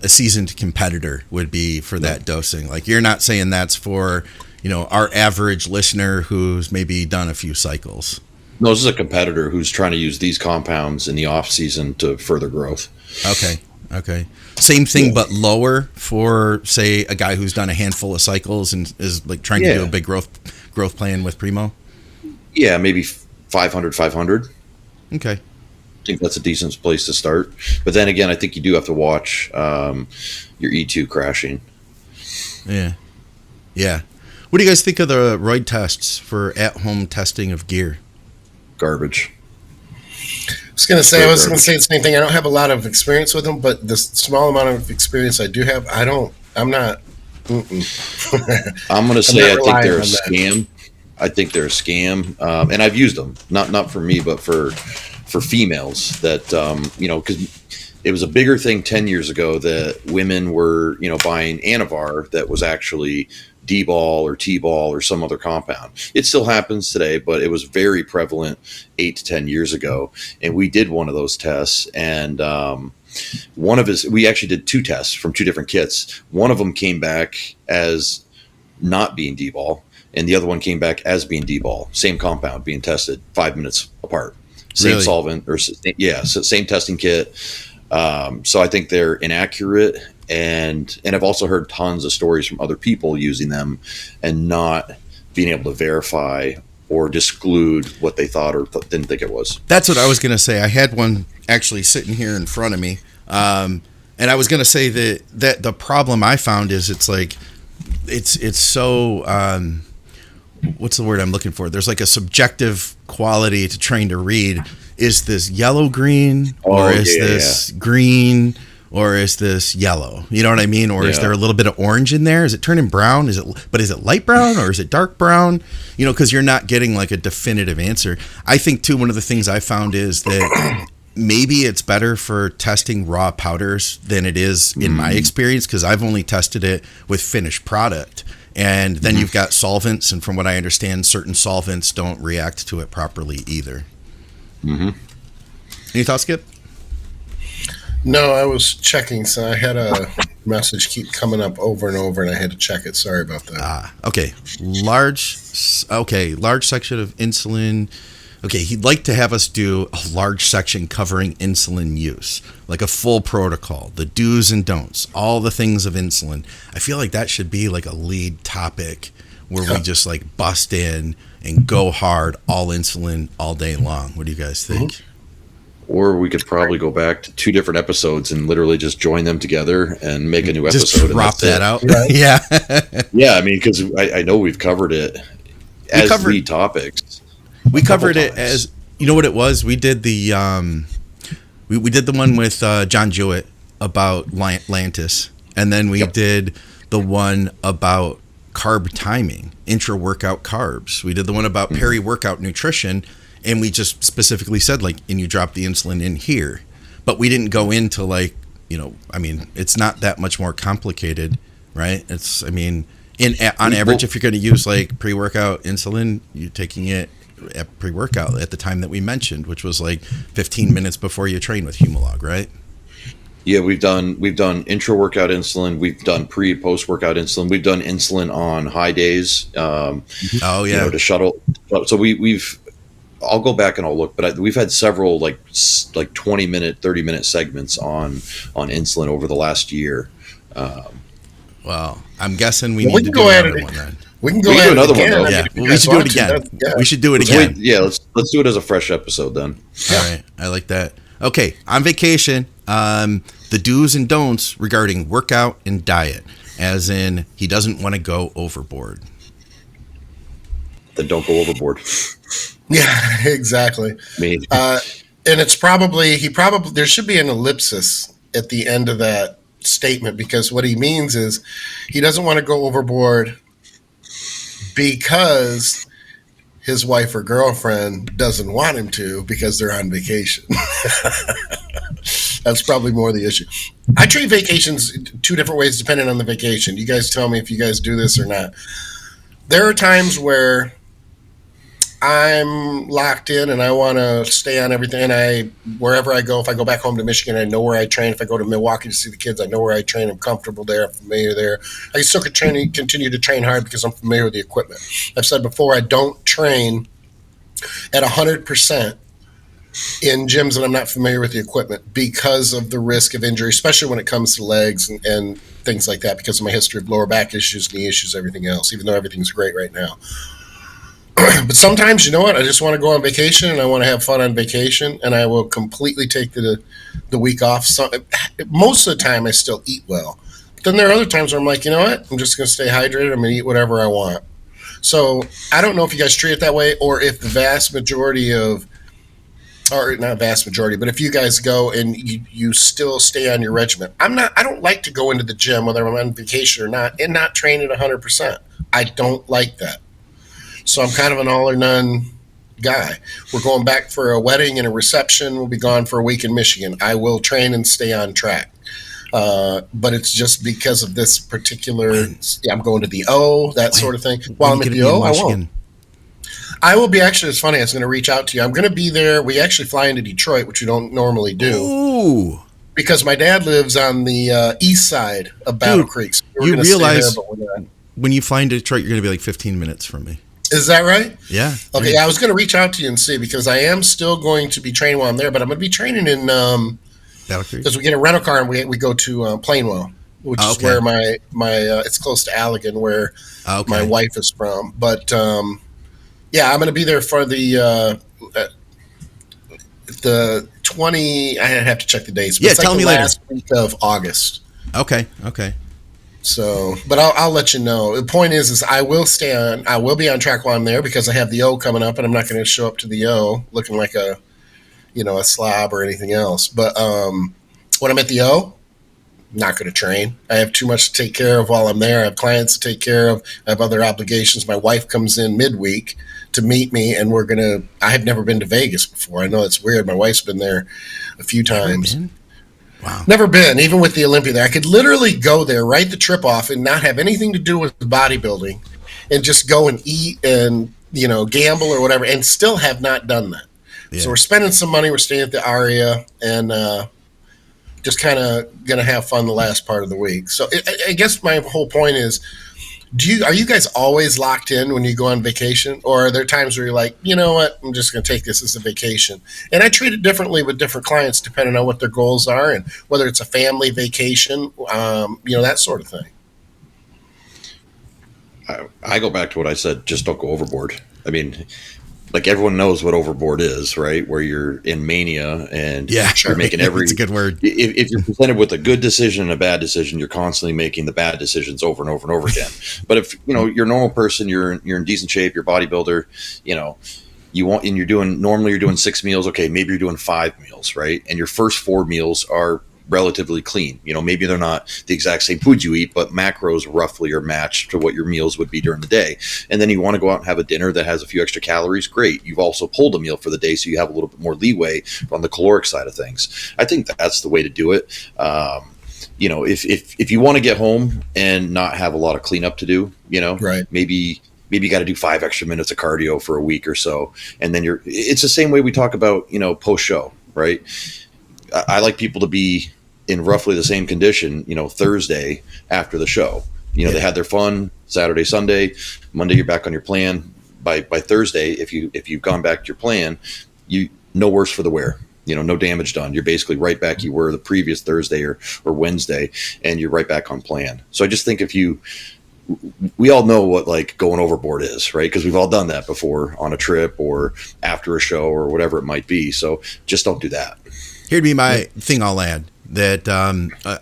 seasoned competitor would be for that dosing. Like you're not saying that's for, our average listener who's maybe done a few cycles. No, this is a competitor who's trying to use these compounds in the off season to further growth. Okay. Same thing, but lower for, say, a guy who's done a handful of cycles and is like trying to do a big growth plan with Primo. Yeah, maybe 500. Okay. I think that's a decent place to start. But then again, I think you do have to watch your E2 crashing. Yeah. What do you guys think of the Roid tests for at-home testing of gear? Garbage. I was going to say the same thing. I don't have a lot of experience with them, but the small amount of experience I do have, I'm not. I'm going to say I think they're a scam. I think they're a scam, and I've used them. Not for me, but for females. That because it was a bigger thing 10 years ago that women were buying Anavar that was actually D-ball or T-ball or some other compound. It still happens today, but it was very prevalent 8 to 10 years ago. And we did one of those tests, and we actually did 2 tests from 2 different kits. One of them came back as not being D-ball, and the other one came back as being D-ball. Same compound being tested 5 minutes apart. Same solvent, same testing kit. So I think they're inaccurate, and I've also heard tons of stories from other people using them and not being able to verify or disclude what they thought or didn't think it was. That's what I was going to say. I had one actually sitting here in front of me, and I was going to say that the problem I found is it's so what's the word I'm looking for? There's like a subjective quality to trying to read. Is this yellow green, or is this green, or is this yellow? You know what I mean? Or is there a little bit of orange in there? Is it turning brown? Is it light brown, or is it dark brown? Because you're not getting like a definitive answer. I think too, one of the things I found is that maybe it's better for testing raw powders than it is in my experience, because I've only tested it with finished product. And then you've got solvents, and from what I understand, certain solvents don't react to it properly either. Mm-hmm. Any thoughts, Skip? No, I was checking, so I had a message keep coming up over and over, and I had to check it. Sorry about that. Okay. Large section of insulin. Okay, he'd like to have us do a large section covering insulin use, like a full protocol, the do's and don'ts, all the things of insulin. I feel like that should be like a lead topic where we just like bust in and go hard, all insulin all day long. What do you guys think? Mm-hmm. Or we could probably go back to 2 different episodes and literally just join them together and make a new episode. Just drop that out. Right? Yeah. Yeah, I mean, because I know we've covered it as lead topics. We covered it as, you know what it was? We did the we did the one with John Jewett about Lantis, and then we did the one about carb timing, intra-workout carbs. We did the one about peri-workout nutrition, and we just specifically said, like, and you drop the insulin in here. But we didn't go into, like, I mean, it's not that much more complicated, right? It's, I mean, on average, if you're going to use, like, pre-workout insulin, you're taking it at pre-workout at the time that we mentioned, which was like 15 minutes before you train with Humalog, right? Yeah, we've done intra-workout insulin, we've done post-workout insulin, we've done insulin on high days. To shuttle. So we've. I'll go back and I'll look, but we've had several like 20-minute, 30-minute segments on insulin over the last year. Well, I'm guessing we need to do another one then. We can do another one, though. Yeah, we should do it again. We should do it again. Let's do it as a fresh episode then. All right, I like that. Okay, on vacation, the do's and don'ts regarding workout and diet, as in he doesn't want to go overboard. Then don't go overboard. Yeah, exactly. And it's probably there should be an ellipsis at the end of that statement, because what he means is he doesn't want to go overboard because his wife or girlfriend doesn't want him to because they're on vacation. That's probably more the issue. I treat vacations 2 different ways depending on the vacation. You guys tell me if you guys do this or not. There are times where I'm locked in and I want to stay on everything. And wherever I go, if I go back home to Michigan, I know where I train. If I go to Milwaukee to see the kids, I know where I train. I'm comfortable there. I'm familiar there. I still continue to train hard because I'm familiar with the equipment. I've said before, I don't train at 100% in gyms that I'm not familiar with the equipment because of the risk of injury, especially when it comes to legs and things like that, because of my history of lower back issues, knee issues, everything else, even though everything's great right now. But sometimes, you know what, I just want to go on vacation and I want to have fun on vacation, and I will completely take the week off. So, most of the time I still eat well. But then there are other times where I'm like, you know what, I'm just going to stay hydrated. I'm going to eat whatever I want. So I don't know if you guys treat it that way, or if the vast majority of, or not vast majority, but if you guys go and you still stay on your regimen. I don't like to go into the gym, whether I'm on vacation or not, and not train at 100%. I don't like that. So I'm kind of an all or none guy. We're going back for a wedding and a reception. We'll be gone for a week in Michigan. I will train and stay on track. But it's just because of this particular, I'm going to the O, that sort of thing. While I'm at the O, I won't. I will be, actually, it's funny, I was going to reach out to you. I'm going to be there. We actually fly into Detroit, which we don't normally do. Ooh. Because my dad lives on the east side of Battle Creek. So you realize when you fly into Detroit, you're going to be like 15 minutes from me. Is that right? Yeah. Okay, I was going to reach out to you and see, because I am still going to be training while I'm there, but I'm going to be training in because we get a rental car and we go to Plainwell, which is where my it's close to Allegan, where my wife is from. But yeah, I'm going to be there for the 20. I have to check the dates. But yeah, it's tell me later. Last week of August. Okay. So, but I'll let you know. The point is I will be on track while I'm there, because I have the O coming up, and I'm not going to show up to the O looking like a slob or anything else. But when I'm at the O, I'm not going to train. I have too much to take care of while I'm there. I have clients to take care of. I have other obligations. My wife comes in midweek to meet me, and I have never been to Vegas before. I know it's weird. My wife's been there a few times. Wow. Never been, even with the Olympia there. I could literally go there, write the trip off, and not have anything to do with bodybuilding, and just go and eat and, gamble or whatever, and still have not done that. Yeah. So we're spending some money. We're staying at the Aria, and just kind of going to have fun the last part of the week. So I guess my whole point is, are you guys always locked in when you go on vacation, or are there times where you're like, you know what, I'm just going to take this as a vacation? And I treat it differently with different clients depending on what their goals are, and whether it's a family vacation, that sort of thing. I go back to what I said, just don't go overboard. I mean, like, everyone knows what overboard is, right? Where you're in mania and you're making It's a good word. If you're presented with a good decision and a bad decision, you're constantly making the bad decisions over and over and over again. But if you're a normal person, you're in decent shape, you're a bodybuilder, you're doing 6 meals. Okay, maybe you're doing 5 meals, right? And your first 4 meals are relatively clean. Maybe they're not the exact same food you eat, but macros roughly are matched to what your meals would be during the day. And then you want to go out and have a dinner that has a few extra calories. Great. You've also pulled a meal for the day, so you have a little bit more leeway on the caloric side of things. I think that's the way to do it. If you want to get home and not have a lot of cleanup to do, right. Maybe you got to do 5 extra minutes of cardio for a week or so. And then it's the same way we talk about, post show, right? I like people to be in roughly the same condition, Thursday after the show. They had their fun Saturday, Sunday, Monday, you're back on your plan. By Thursday, if you've gone back to your plan, no worse for the wear. No damage done. You're basically right back you were the previous Thursday or Wednesday, and you're right back on plan. So I just think we all know what like going overboard is, right? Because we've all done that before on a trip or after a show or whatever it might be. So just don't do that. Here'd be my thing I'll add, that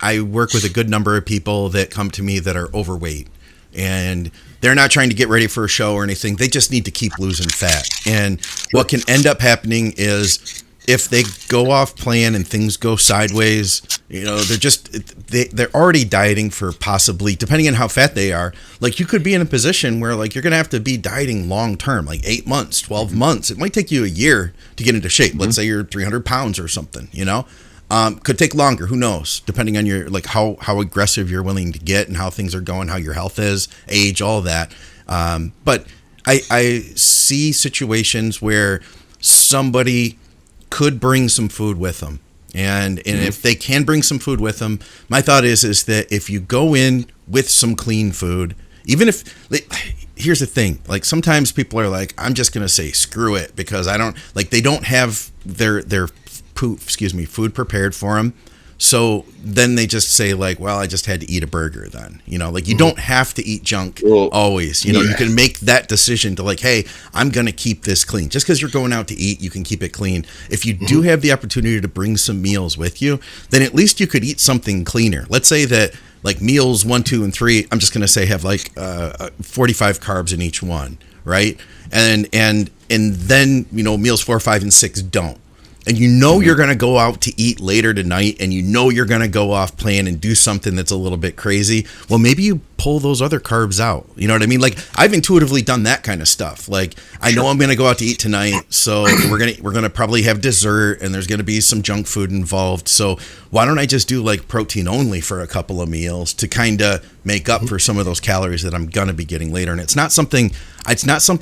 I work with a good number of people that come to me that are overweight, and they're not trying to get ready for a show or anything. They just need to keep losing fat. And what can end up happening is if they go off plan and things go sideways, they're already dieting for possibly, depending on how fat they are, like you could be in a position where like you're going to have to be dieting long term, like 8 months, 12 months. It might take you a year to get into shape. Let's say you're 300 pounds or something, could take longer. Who knows? Depending on your, like how aggressive you're willing to get and how things are going, how your health is, age, all that. But I see situations where somebody could bring some food with them. And if they can bring some food with them, my thought is that if you go in with some clean food, even if, here's the thing, like sometimes people are like, I'm just going to say screw it because they don't have their food prepared for them. So then they just say like, well, I just had to eat a burger then, you don't have to eat junk always, you can make that decision to like, hey, I'm going to keep this clean. Just because you're going out to eat, you can keep it clean. If you do have the opportunity to bring some meals with you, then at least you could eat something cleaner. Let's say that like meals 1, 2, and 3, I'm just going to say have like 45 carbs in each one. Right. And then, meals 4, 5, and 6 don't. And you're going to go out to eat later tonight and you're going to go off plan and do something that's a little bit crazy. Well, maybe you pull those other carbs out. You know what I mean? Like I've intuitively done that kind of stuff. Like I know I'm going to go out to eat tonight. So we're going to probably have dessert and there's going to be some junk food involved. So why don't I just do like protein only for a couple of meals to kind of make up for some of those calories that I'm going to be getting later. And it's not something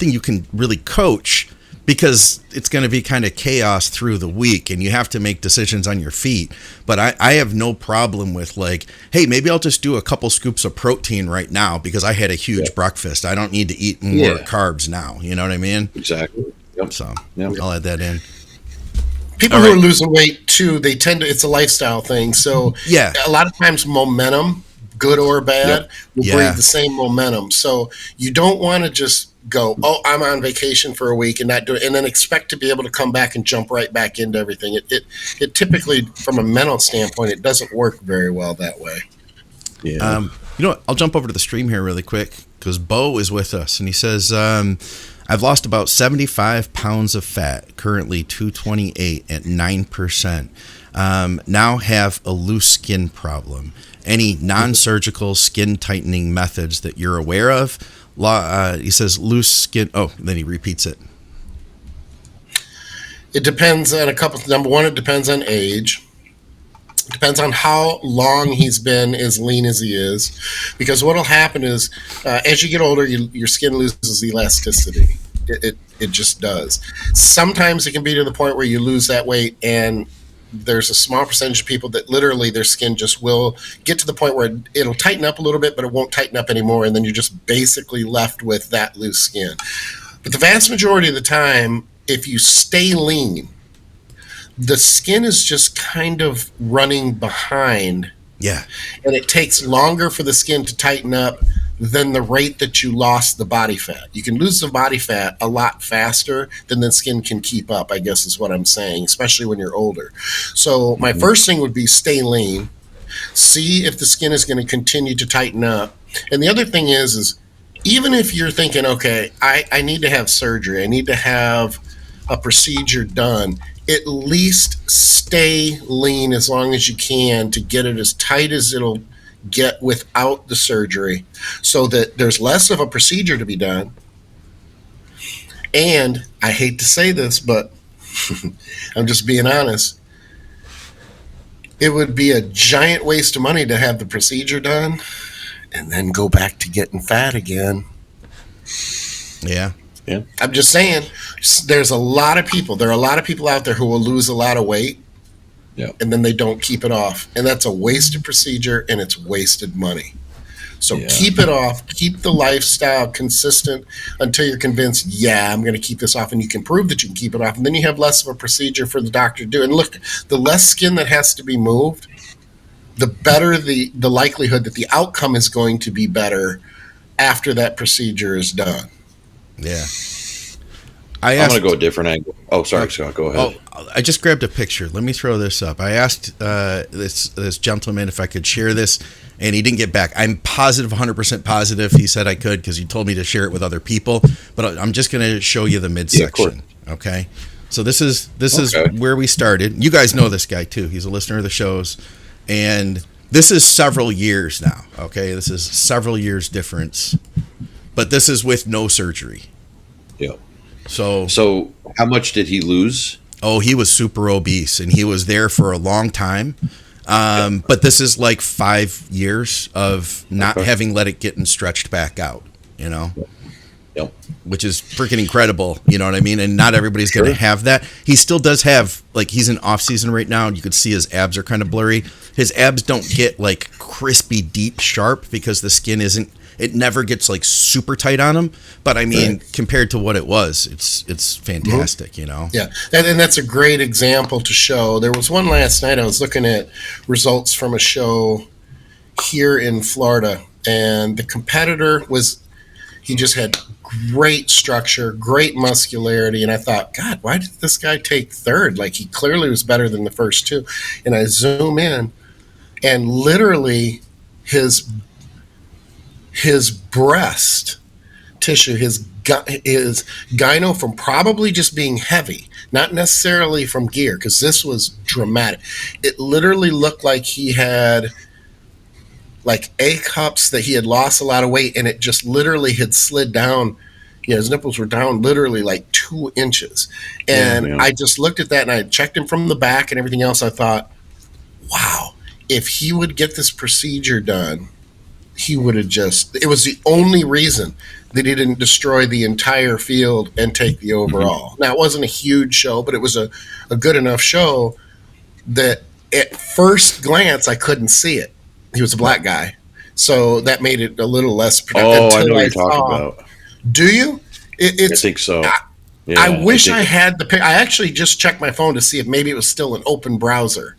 you can really coach, because it's going to be kind of chaos through the week and you have to make decisions on your feet. But I have no problem with like, hey, maybe I'll just do a couple scoops of protein right now because I had a huge breakfast. I don't need to eat more carbs now. You know what I mean? Exactly. Yep. So I'll add that in. People who are losing weight too, it's a lifestyle thing. So a lot of times momentum, good or bad, will breed the same momentum. So you don't want to just go, oh, I'm on vacation for a week and not do it, and then expect to be able to come back and jump right back into everything. It typically, from a mental standpoint, it doesn't work very well that way. Yeah. You know what? I'll jump over to the stream here really quick because Bo is with us and he says, I've lost about 75 pounds of fat, currently 228 at 9%. Now have a loose skin problem. Any non-surgical skin tightening methods that you're aware of? He says loose skin. Oh, then he repeats it. It depends on a couple. Number one, it depends on age. It depends on how long he's been as lean as he is. Because what will happen is as you get older, your skin loses elasticity. It just does. Sometimes it can be to the point where you lose that weight and there's a small percentage of people that literally their skin just will get to the point where it'll tighten up a little bit, but it won't tighten up anymore. And then you're just basically left with that loose skin. But the vast majority of the time, if you stay lean, the skin is just kind of running behind. Yeah. And it takes longer for the skin to tighten up than the rate that you lost the body fat. You can lose the body fat a lot faster than the skin can keep up, I guess is what I'm saying, especially when you're older. So my first thing would be stay lean, see if the skin is going to continue to tighten up. And the other thing is even if you're thinking, okay, I need to have surgery, I need to have a procedure done, at least stay lean as long as you can to get it as tight as it'll get without the surgery so that there's less of a procedure to be done. And I hate to say this, but I'm just being honest. It would be a giant waste of money to have the procedure done and then go back to getting fat again. Yeah. Yeah. I'm just saying there are a lot of people out there who will lose a lot of weight. Yeah. And then they don't keep it off. And that's a wasted procedure and it's wasted money. So keep it off, keep the lifestyle consistent until you're convinced, I'm going to keep this off, and you can prove that you can keep it off. And then you have less of a procedure for the doctor to do. And look, the less skin that has to be moved, the better the likelihood that the outcome is going to be better after that procedure is done. Yeah. I'm going to go a different angle. Oh, sorry, Scott. Go ahead. Oh, I just grabbed a picture. Let me throw this up. I asked this gentleman if I could share this, and he didn't get back. I'm positive, 100% positive he said I could because he told me to share it with other people. But I'm just going to show you the midsection. Okay? So this is where we started. You guys know this guy too. He's a listener of the shows, and this is several years now. Okay, this is several years difference, but this is with no surgery. Yeah. So how much did he lose? Oh, he was super obese, and he was there for a long time. But this is like 5 years of not having let it get and stretched back out. You know. Yep. Which is freaking incredible, you know what I mean? And not everybody's going to have that. He still does have, like, he's in off season right now, and you could see his abs are kind of blurry. His abs don't get like crispy, deep, sharp because the skin it never gets like super tight on him. But I mean, compared to what it was, it's fantastic, you know? Yeah. And that's a great example to show. There was one last night, I was looking at results from a show here in Florida, and the competitor he just had great structure, great muscularity, and I thought, God, why did this guy take third? Like, he clearly was better than the first two. And I zoom in, and literally his breast tissue, his gyno, from probably just being heavy, not necessarily from gear, because this was dramatic. It literally looked like he had like A cups, that he had lost a lot of weight, and it just literally had slid down. You know, his nipples were down literally like 2 inches. And I just looked at that, and I checked him from the back and everything else. I thought, wow, if he would get this procedure done, he would have it was the only reason that he didn't destroy the entire field and take the overall. Now, it wasn't a huge show, but it was a good enough show that at first glance, I couldn't see it. He was a black guy, so that made it a little less productive. Oh, I know what you're talking about. Do you? I think so. I wish I had the pic. I actually just checked my phone to see if maybe it was still an open browser,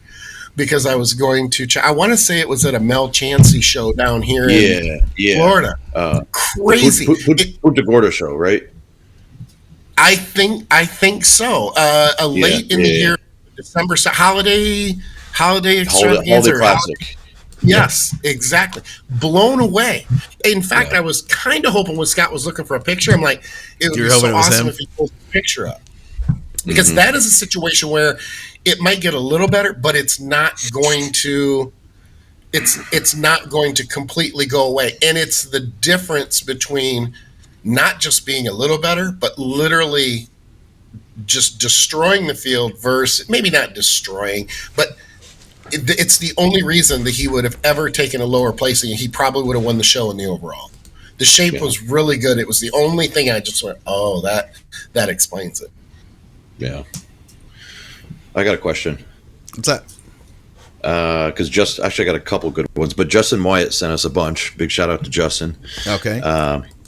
because I was going to check. I want to say it was at a Mel Chansey show down here in Florida. Crazy. Punta Gorda show, right? I think so. Late in the year, December holiday extravaganza. Classic. Yes, exactly. Blown away. In fact, I was kind of hoping when Scott was looking for a picture, I'm like, it would be so awesome if he pulled the picture up. Because that is a situation where it might get a little better, but it's not going to completely go away. And it's the difference between not just being a little better, but literally just destroying the field versus, maybe not destroying, but it's the only reason that he would have ever taken a lower placing, and he probably would have won the show in the overall. The shape was really good. It was the only thing I just went, oh, that explains it. Yeah. I got a question. What's that? Because actually I got a couple good ones, but Justin Wyatt sent us a bunch. Big shout out to Justin. Okay.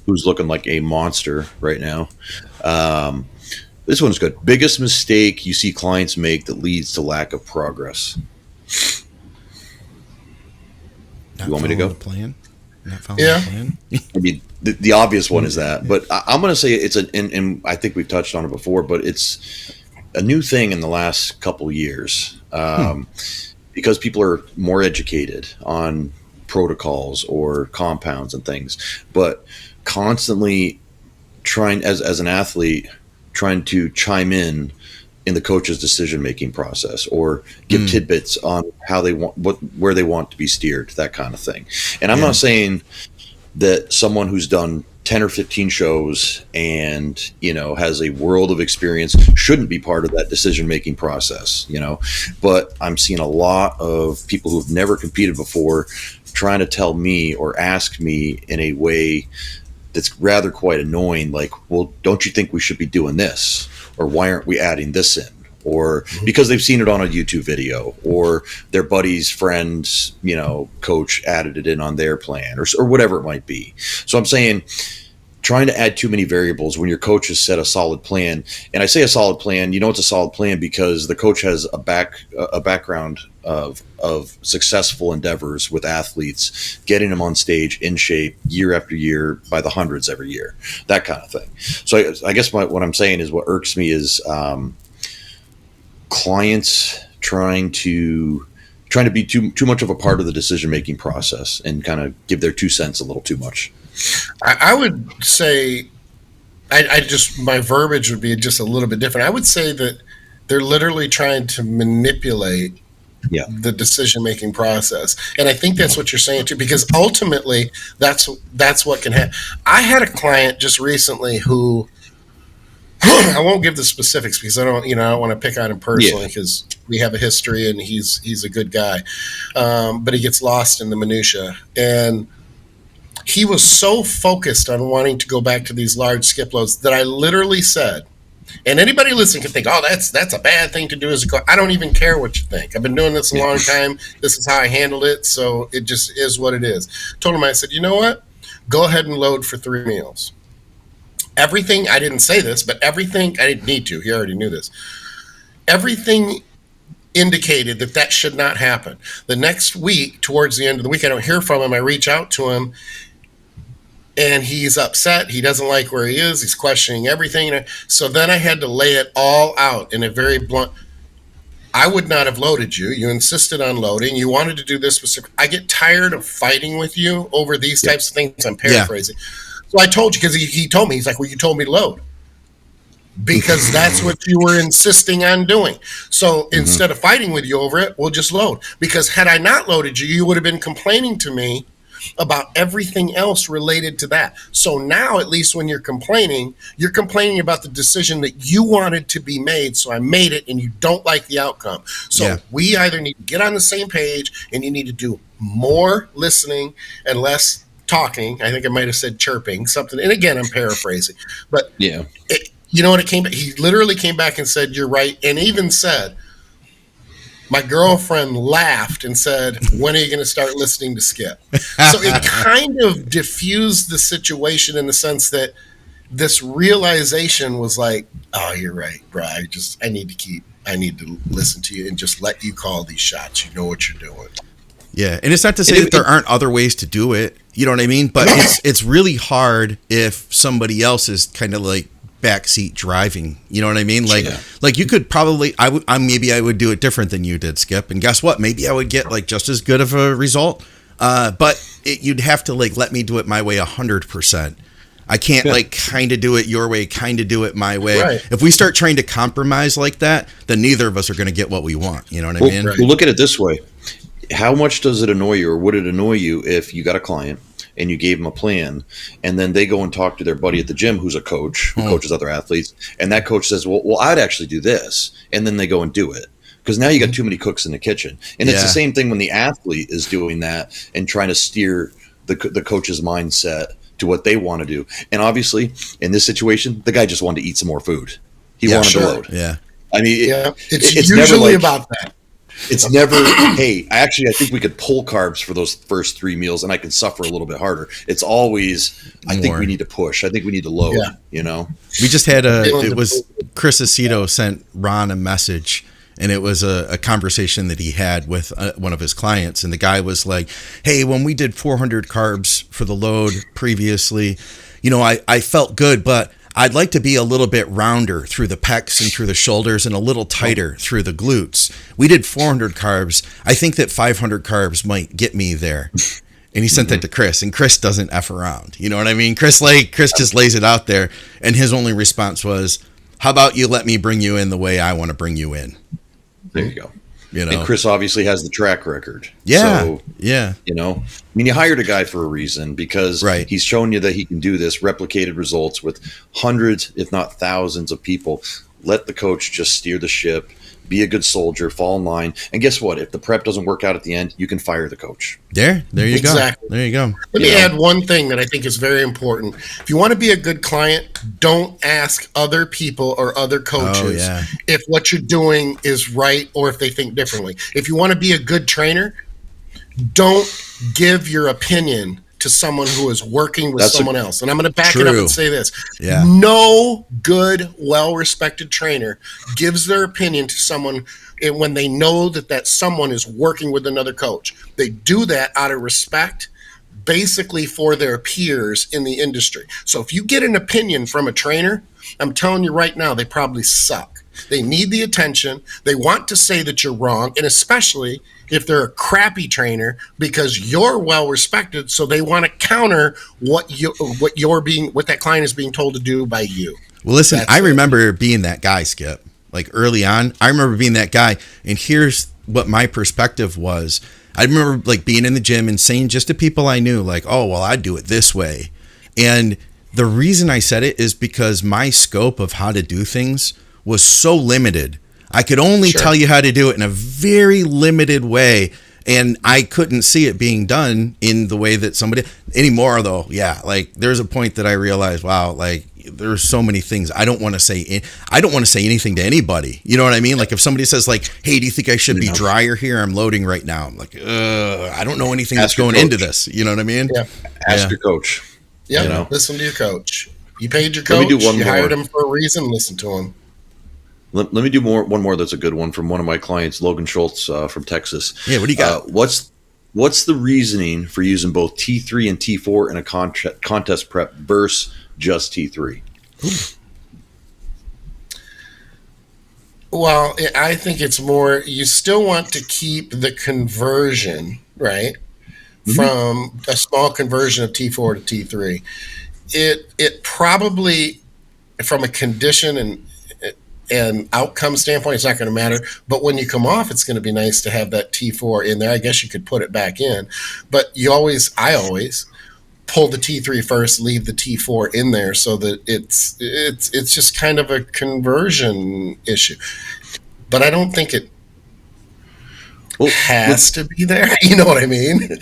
Who's looking like a monster right now. This one's good. Biggest mistake you see clients make that leads to lack of progress. You want me to go? The plan? Yeah. The plan? I mean, the obvious one is that, but I'm going to say it's and I think we've touched on it before, but it's a new thing in the last couple years, because people are more educated on protocols or compounds and things, but constantly trying as an athlete, trying to chime in the coach's decision-making process, or give tidbits on how they want, where they want to be steered, that kind of thing. And I'm not saying that someone who's done 10 or 15 shows and, has a world of experience shouldn't be part of that decision-making process, but I'm seeing a lot of people who've never competed before trying to tell me or ask me in a way that's rather quite annoying. Like, well, don't you think we should be doing this? Or why aren't we adding this in? Or because they've seen it on a YouTube video, or their buddy's friend's, coach added it in on their plan, or whatever it might be. So I'm saying, trying to add too many variables when your coach has set a solid plan. And I say a solid plan, it's a solid plan because the coach has a background of successful endeavors with athletes, getting them on stage in shape year after year by the hundreds every year, that kind of thing. So I guess what I'm saying is, what irks me is clients trying to be too much of a part of the decision-making process and kind of give their 2 cents a little too much. I would say I just, my verbiage would be just a little bit different. I would say that they're literally trying to manipulate the decision-making process. And I think that's what you're saying too, because ultimately that's what can happen. I had a client just recently who, I won't give the specifics because I don't want to pick on him personally because we have a history and he's a good guy. But he gets lost in the minutia. And he was so focused on wanting to go back to these large skip loads that I literally said, and anybody listening can think, oh, that's a bad thing to do as a coach. I don't even care what you think. I've been doing this a long time. This is how I handled it. So it just is what it is. Told him, I said, you know what? Go ahead and load for 3 meals. Everything, I didn't say this, but everything, I didn't need to. He already knew this. Everything indicated that should not happen. The next week, towards the end of the week, I don't hear from him. I reach out to him. And he's upset. He doesn't like where he is. He's questioning everything. So then I had to lay it all out in a very blunt. I would not have loaded you. You insisted on loading. You wanted to do this specific. I get tired of fighting with you over these types of things. I'm paraphrasing. So I told you, because he told me, he's like, well, you told me to load. Because that's what you were insisting on doing. So instead of fighting with you over it, we'll just load. Because had I not loaded you, you would have been complaining to me about everything else related to that. So now, at least when you're complaining about the decision that you wanted to be made. So I made it and you don't like the outcome. So we either need to get on the same page and you need to do more listening and less talking. I think I might have said chirping something. And again, I'm paraphrasing, but you know what it came back? He literally came back and said, you're right. And even said, my girlfriend laughed and said, when are you going to start listening to Skip? So it kind of diffused the situation in the sense that this realization was like, oh, you're right, bro. I need to listen to you and just let you call these shots. You know what you're doing. Yeah. And it's not to say that there aren't other ways to do it. You know what I mean? But it's really hard if somebody else is kind of like backseat driving. You know what I mean? Like you could probably, maybe I would do it different than you did, Skip. And guess what? Maybe I would get like just as good of a result. But you'd have to like let me do it my way 100%. I can't like kind of do it your way, kind of do it my way. Right. If we start trying to compromise like that, then neither of us are going to get what we want. You know what I mean? Well, look at it this way. How much does it annoy you, or would it annoy you if you got a client and you gave them a plan, and then they go and talk to their buddy at the gym who's a coach, who coaches other athletes, and that coach says, well, I'd actually do this, and then they go and do it. Because now you got too many cooks in the kitchen. And it's the same thing when the athlete is doing that and trying to steer the coach's mindset to what they want to do. And obviously, in this situation, the guy just wanted to eat some more food. He wanted to load. Yeah. I mean, it's usually about that. It's never, hey, I think we could pull carbs for those first 3 meals and I can suffer a little bit harder. It's always, I think we need to push. I think we need to load, you know? We just had it was Chris Aceto sent Ron a message, and it was a conversation that he had with one of his clients. And the guy was like, hey, when we did 400 carbs for the load previously, you know, I felt good, but I'd like to be a little bit rounder through the pecs and through the shoulders and a little tighter through the glutes. We did 400 carbs. I think that 500 carbs might get me there. And he sent that to Chris, and Chris doesn't F around. You know what I mean? Chris just lays it out there. And his only response was, how about you let me bring you in the way I want to bring you in? There you go. You know? And Chris obviously has the track record. Yeah. So, you know, I mean, you hired a guy for a reason because he's shown you that he can do this, replicated results with hundreds, if not thousands of people. Let the coach just steer the ship, be a good soldier, fall in line. And guess what? If the prep doesn't work out at the end, you can fire the coach. There you go. There you go. Let me add one thing that I think is very important. If you want to be a good client, don't ask other people or other coaches if what you're doing is right or if they think differently. If you want to be a good trainer, don't give your opinion to someone who is working with someone else. And I'm going to back it up and say this. Yeah. No good, well-respected trainer gives their opinion to someone when they know that someone is working with another coach. They do that out of respect, basically for their peers in the industry. So if you get an opinion from a trainer, I'm telling you right now, they probably suck. They need the attention. They want to say that you're wrong, and especially if they're a crappy trainer because you're well respected, so they want to counter what that client is being told to do by you. Well, listen, I remember being that guy, Skip. Like early on, I remember being that guy, and here's what my perspective was. I remember like being in the gym and saying just to people I knew, like, oh, well, I do it this way. And the reason I said it is because my scope of how to do things was so limited. I could only tell you how to do it in a very limited way, and I couldn't see it being done in the way that somebody anymore, though. Yeah, like there's a point that I realized, wow, like there's so many things I don't want to say. I don't want to say anything to anybody. You know what I mean? Like if somebody says like, hey, do you think I should be drier here? I'm loading right now. I'm like, I don't know anything that's going into this. You know what I mean? Yeah. Ask your coach. Yeah. You know? Listen to your coach. You paid your coach. You hired him for a reason. Listen to him. Let me do one more that's a good one from one of my clients, Logan Schultz from Texas. Yeah, what do you got? What's the reasoning for using both T3 and T4 in a contest prep versus just T3? Well, I think it's more, you still want to keep the conversion, right? From a small conversion of T4 to T3. It probably, from a condition and outcome standpoint, it's not going to matter. But when you come off, it's going to be nice to have that T4 in there. I guess you could put it back in. But I always pull the T3 first, leave the T4 in there so that it's just kind of a conversion issue. But I don't think it has to be there. You know what I mean?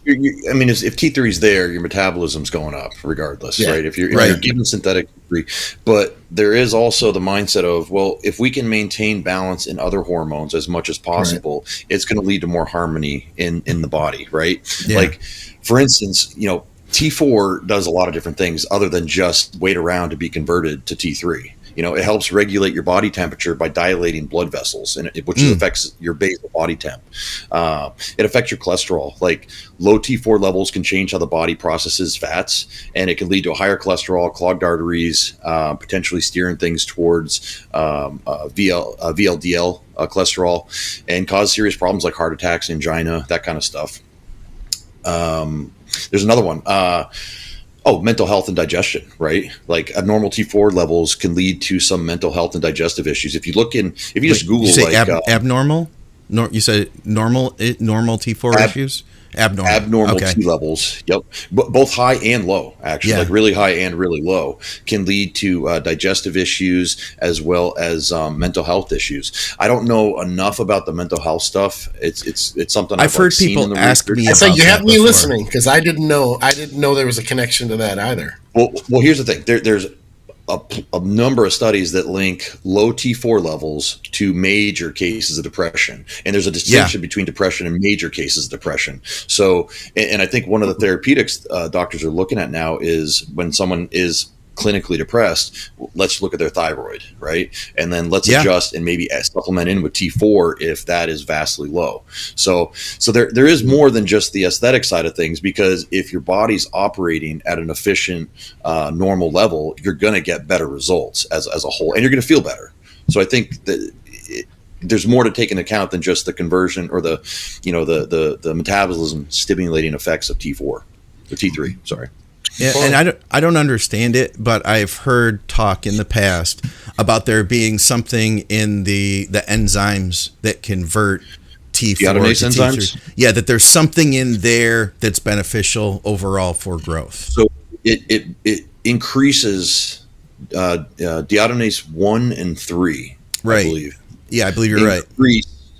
I mean, if T3 is there, your metabolism's going up regardless, right? If you're giving synthetic T3, but there is also the mindset of, well, if we can maintain balance in other hormones as much as possible, it's going to lead to more harmony in the body, right? Yeah. Like, for instance, T4 does a lot of different things other than just wait around to be converted to T3. It helps regulate your body temperature by dilating blood vessels, which affects your basal body temp. It affects your cholesterol. Like low T4 levels can change how the body processes fats, and it can lead to a higher cholesterol, clogged arteries, potentially steering things towards VLDL cholesterol, and cause serious problems like heart attacks, angina, that kind of stuff. There's another one. Mental health and digestion, right? Like abnormal T4 levels can lead to some mental health and digestive issues. If you just Google, you say abnormal? You said normal T4 issues? Abnormal T levels. Yep. Both high and low, actually, like really high and really low, can lead to digestive issues as well as mental health issues. I don't know enough about the mental health stuff. It's something I've heard people ask me. So you have me listening because I didn't know there was a connection to that either. Well, here's the thing. There's a number of studies that link low T4 levels to major cases of depression. And there's a distinction between depression and major cases of depression. So, and I think one of the therapeutics doctors are looking at now is when someone is clinically depressed, let's look at their thyroid, right? And then let's adjust and maybe supplement in with T4 if that is vastly low. So there is more than just the aesthetic side of things, because if your body's operating at an efficient, normal level, you're going to get better results as a whole, and you're going to feel better. So I think that there's more to take into account than just the conversion or the metabolism stimulating effects of T4 or T3. Sorry. Yeah, and I don't understand it, but I've heard talk in the past about there being something in the enzymes that convert T4 to T3. Enzymes? Yeah, that there's something in there that's beneficial overall for growth. So it increases deadenase 1 and 3, right. I believe. Yeah, I believe you're right. Increase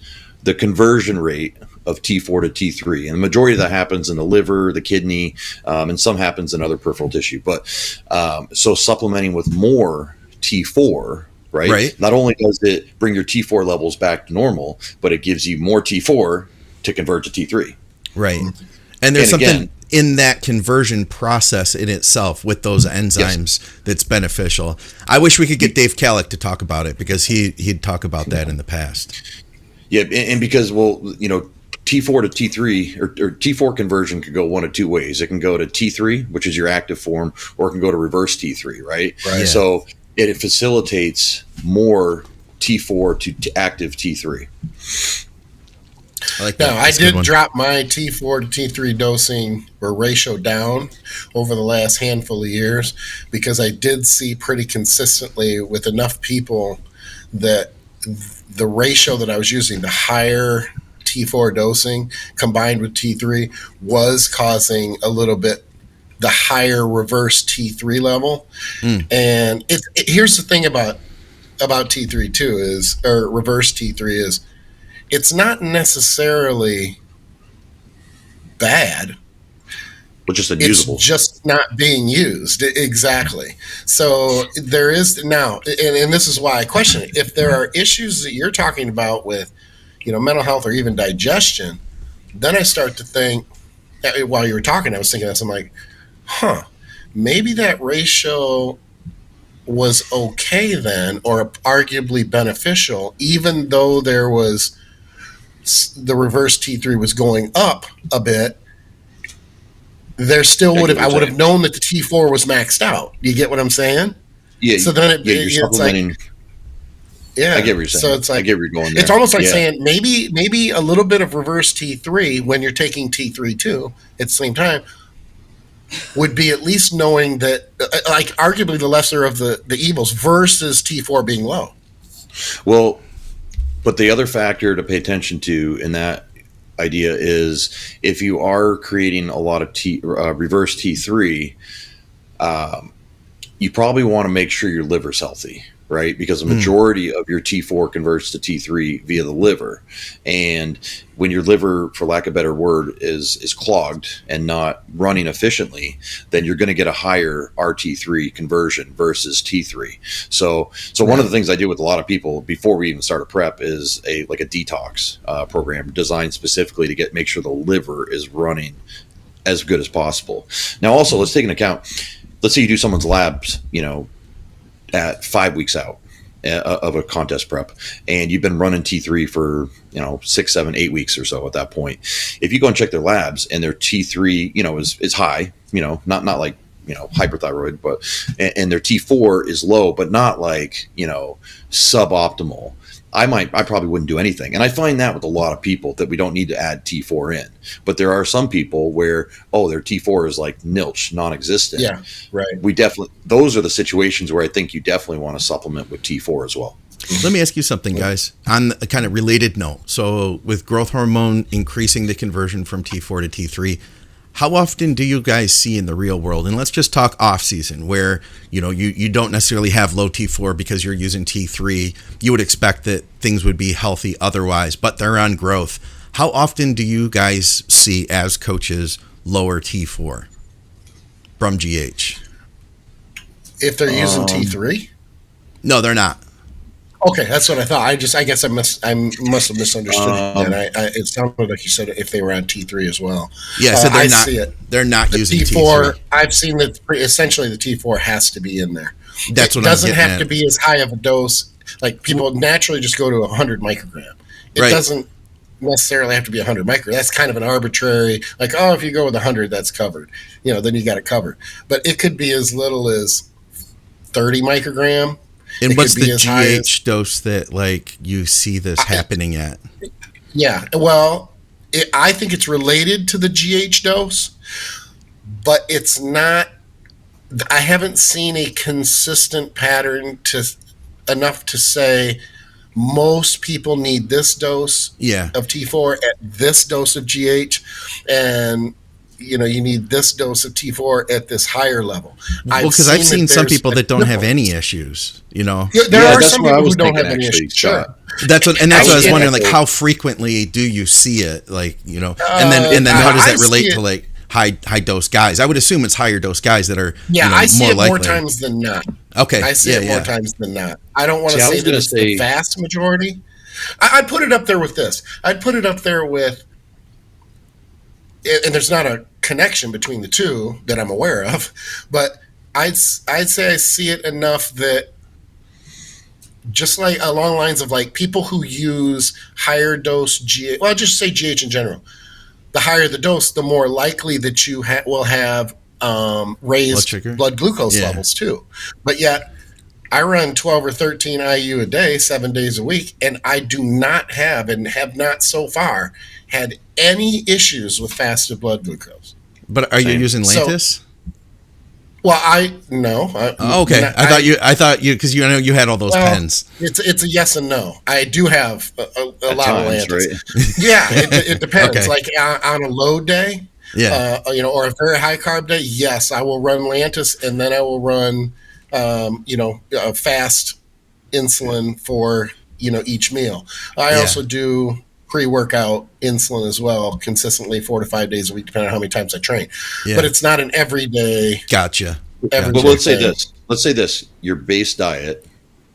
the conversion rate of T4 to T3, and the majority of that happens in the liver, the kidney, and some happens in other peripheral tissue. But so supplementing with more T4, right? Not only does it bring your T4 levels back to normal, but it gives you more T4 to convert to T3. Right. And there's something in that conversion process in itself with those enzymes that's beneficial. I wish we could get Dave Kalick to talk about it, because he'd talk about that in the past. Yeah, and because, T4 to T3 or T4 conversion could go one of two ways. It can go to T3, which is your active form, or it can go to reverse T3, right? Yeah. So it facilitates more T4 to active T3. I like that. Now, I did drop my T4 to T3 dosing or ratio down over the last handful of years because I did see pretty consistently with enough people that the ratio that I was using, the higher T4 dosing combined with T3, was causing a little bit the higher reverse T3 level. And here's the thing about T3 too is, or reverse T3 is, it's not necessarily bad, but just unusable. It's just not being used. Exactly. So there is now, and this is why I question it. If there are issues that you're talking about with, mental health or even digestion, then I start to think, while you were talking, I was thinking this, I'm like, maybe that ratio was okay then, or arguably beneficial, even though there was the reverse T3 was going up a bit. There still would have, I would have known that the T4 was maxed out. You get what I'm saying? Yeah. So then you're supplementing. Like, yeah. I get what you're saying. So it's like, I get where you're going there. It's almost like saying maybe a little bit of reverse T3 when you're taking T3 too at the same time would be at least knowing that, like, arguably the lesser of the evils versus T4 being low. Well, but the other factor to pay attention to in that idea is if you are creating a lot of reverse T3, you probably want to make sure your liver's healthy, right? Because the majority of your T4 converts to T3 via the liver. And when your liver, for lack of a better word, is clogged and not running efficiently, then you're going to get a higher RT3 conversion versus T3. So one of the things I do with a lot of people before we even start a prep is a detox program designed specifically to make sure the liver is running as good as possible. Now, also, let's take into account, let's say you do someone's labs, at 5 weeks out of a contest prep, and you've been running T3 for 6, 7, 8 weeks or so at that point. If you go and check their labs and their T3 is high, not like hyperthyroid, but and their T4 is low, but not like suboptimal, I probably wouldn't do anything. And I find that with a lot of people that we don't need to add T4 in. But there are some people where, their T4 is like nilch, non-existent. Yeah, right. Those are the situations where I think you definitely want to supplement with T4 as well. Let me ask you something, guys, on a kind of related note. So with growth hormone increasing the conversion from T4 to T3, how often do you guys see in the real world? And let's just talk off season where, you don't necessarily have low T4 because you're using T3. You would expect that things would be healthy otherwise, but they're on growth. How often do you guys see as coaches lower T4 from GH? If they're using T3? No, they're not. Okay, that's what I thought. I guess I must have misunderstood it. And it sounded like you said if they were on T3 as well. Yeah, so they're not. See it. They're not the using T4. I've seen that essentially the T4 has to be in there. That's what it doesn't have to be as high of a dose. Like people naturally just go to 100 microgram. It doesn't necessarily have to be 100 microgram. That's kind of an arbitrary. Like, if you go with 100, that's covered. Then you got it covered. But it could be as little as 30 microgram. And what's the GH dose that you see this happening at? Yeah, well, I think it's related to the GH dose, but it's not. I haven't seen a consistent pattern enough to say most people need this dose of T4 at this dose of GH, and you need this dose of T4 at this higher level. Because I've seen some people that don't have any issues. There are some people who don't have any issues. Sure. That's what I was wondering. How frequently do you see it? And then how does that relate to high dose guys? I would assume it's higher dose guys that are I see more it likely. more times than not. Okay, I see it more times than not. I don't want to say that it's the vast majority. I'd put it up there with this. I'd put it up there with. And there's not a connection between the two that I'm aware of, but I'd say I see it enough that just like along lines of people who use higher dose GH, well, I'll just say GH in general. The higher the dose, the more likely that you will have raised blood glucose levels too. But yet, I run 12 or 13 IU a day, 7 days a week, and I do not have and have not so far had any issues with fasted blood glucose. But are you using Lantus? No. Okay, I thought you because you had all those pens. It's a yes and no. I do have a lot times, of Lantus. right? Yeah, it depends. Okay. Like on a low day, or a very high carb day, yes, I will run Lantus, and then I will run, fast insulin for each meal. I also do pre-workout insulin as well, consistently 4 to 5 days a week, depending on how many times I train. Yeah. But it's not an everyday. Gotcha. But let's say this. Let's say this. Your base diet,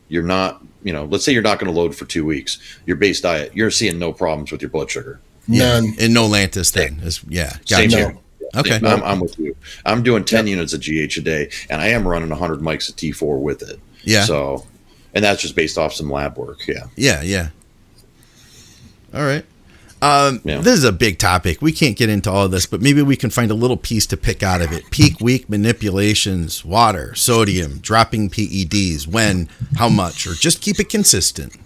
you're not, let's say you're not going to load for 2 weeks. Your base diet, you're seeing no problems with your blood sugar. None. And no Lantus then. Gotcha. Same here. Okay. I'm with you. I'm doing 10 units of GH a day, and I am running 100 mics of T4 with it. Yeah. So, and that's just based off some lab work. Yeah. Yeah. All right. This is a big topic. We can't get into all of this, but maybe we can find a little piece to pick out of it. Peak week manipulations, water, sodium, dropping PEDs, when, how much, or just keep it consistent.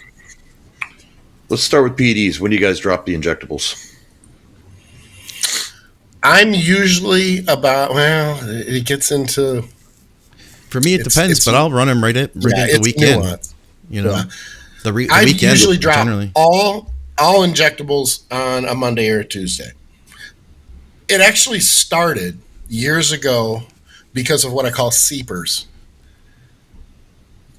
Let's start with PEDs. When do you guys drop the injectables? I'm usually it gets into. For me, it depends, but I'll run them right into the weekend. The weekend. I usually drop all injectables on a Monday or a Tuesday. It actually started years ago because of what I call seepers.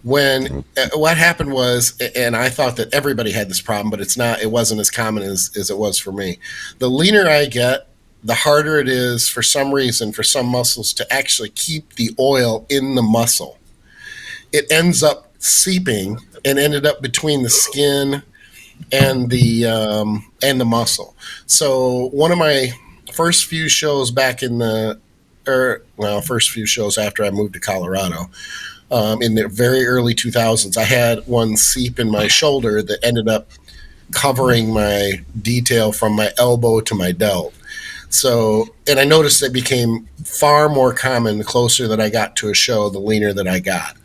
When what happened was, and I thought that everybody had this problem, but it wasn't as common as it was for me. The leaner I get, the harder it is for some reason for some muscles to actually keep the oil in the muscle. It ends up seeping and ended up between the skin and the muscle. So one of my first few shows first few shows after I moved to Colorado, in the very early 2000s, I had one seep in my shoulder that ended up covering my detail from my elbow to my delt. So, and I noticed it became far more common the closer that I got to a show, the leaner that I got.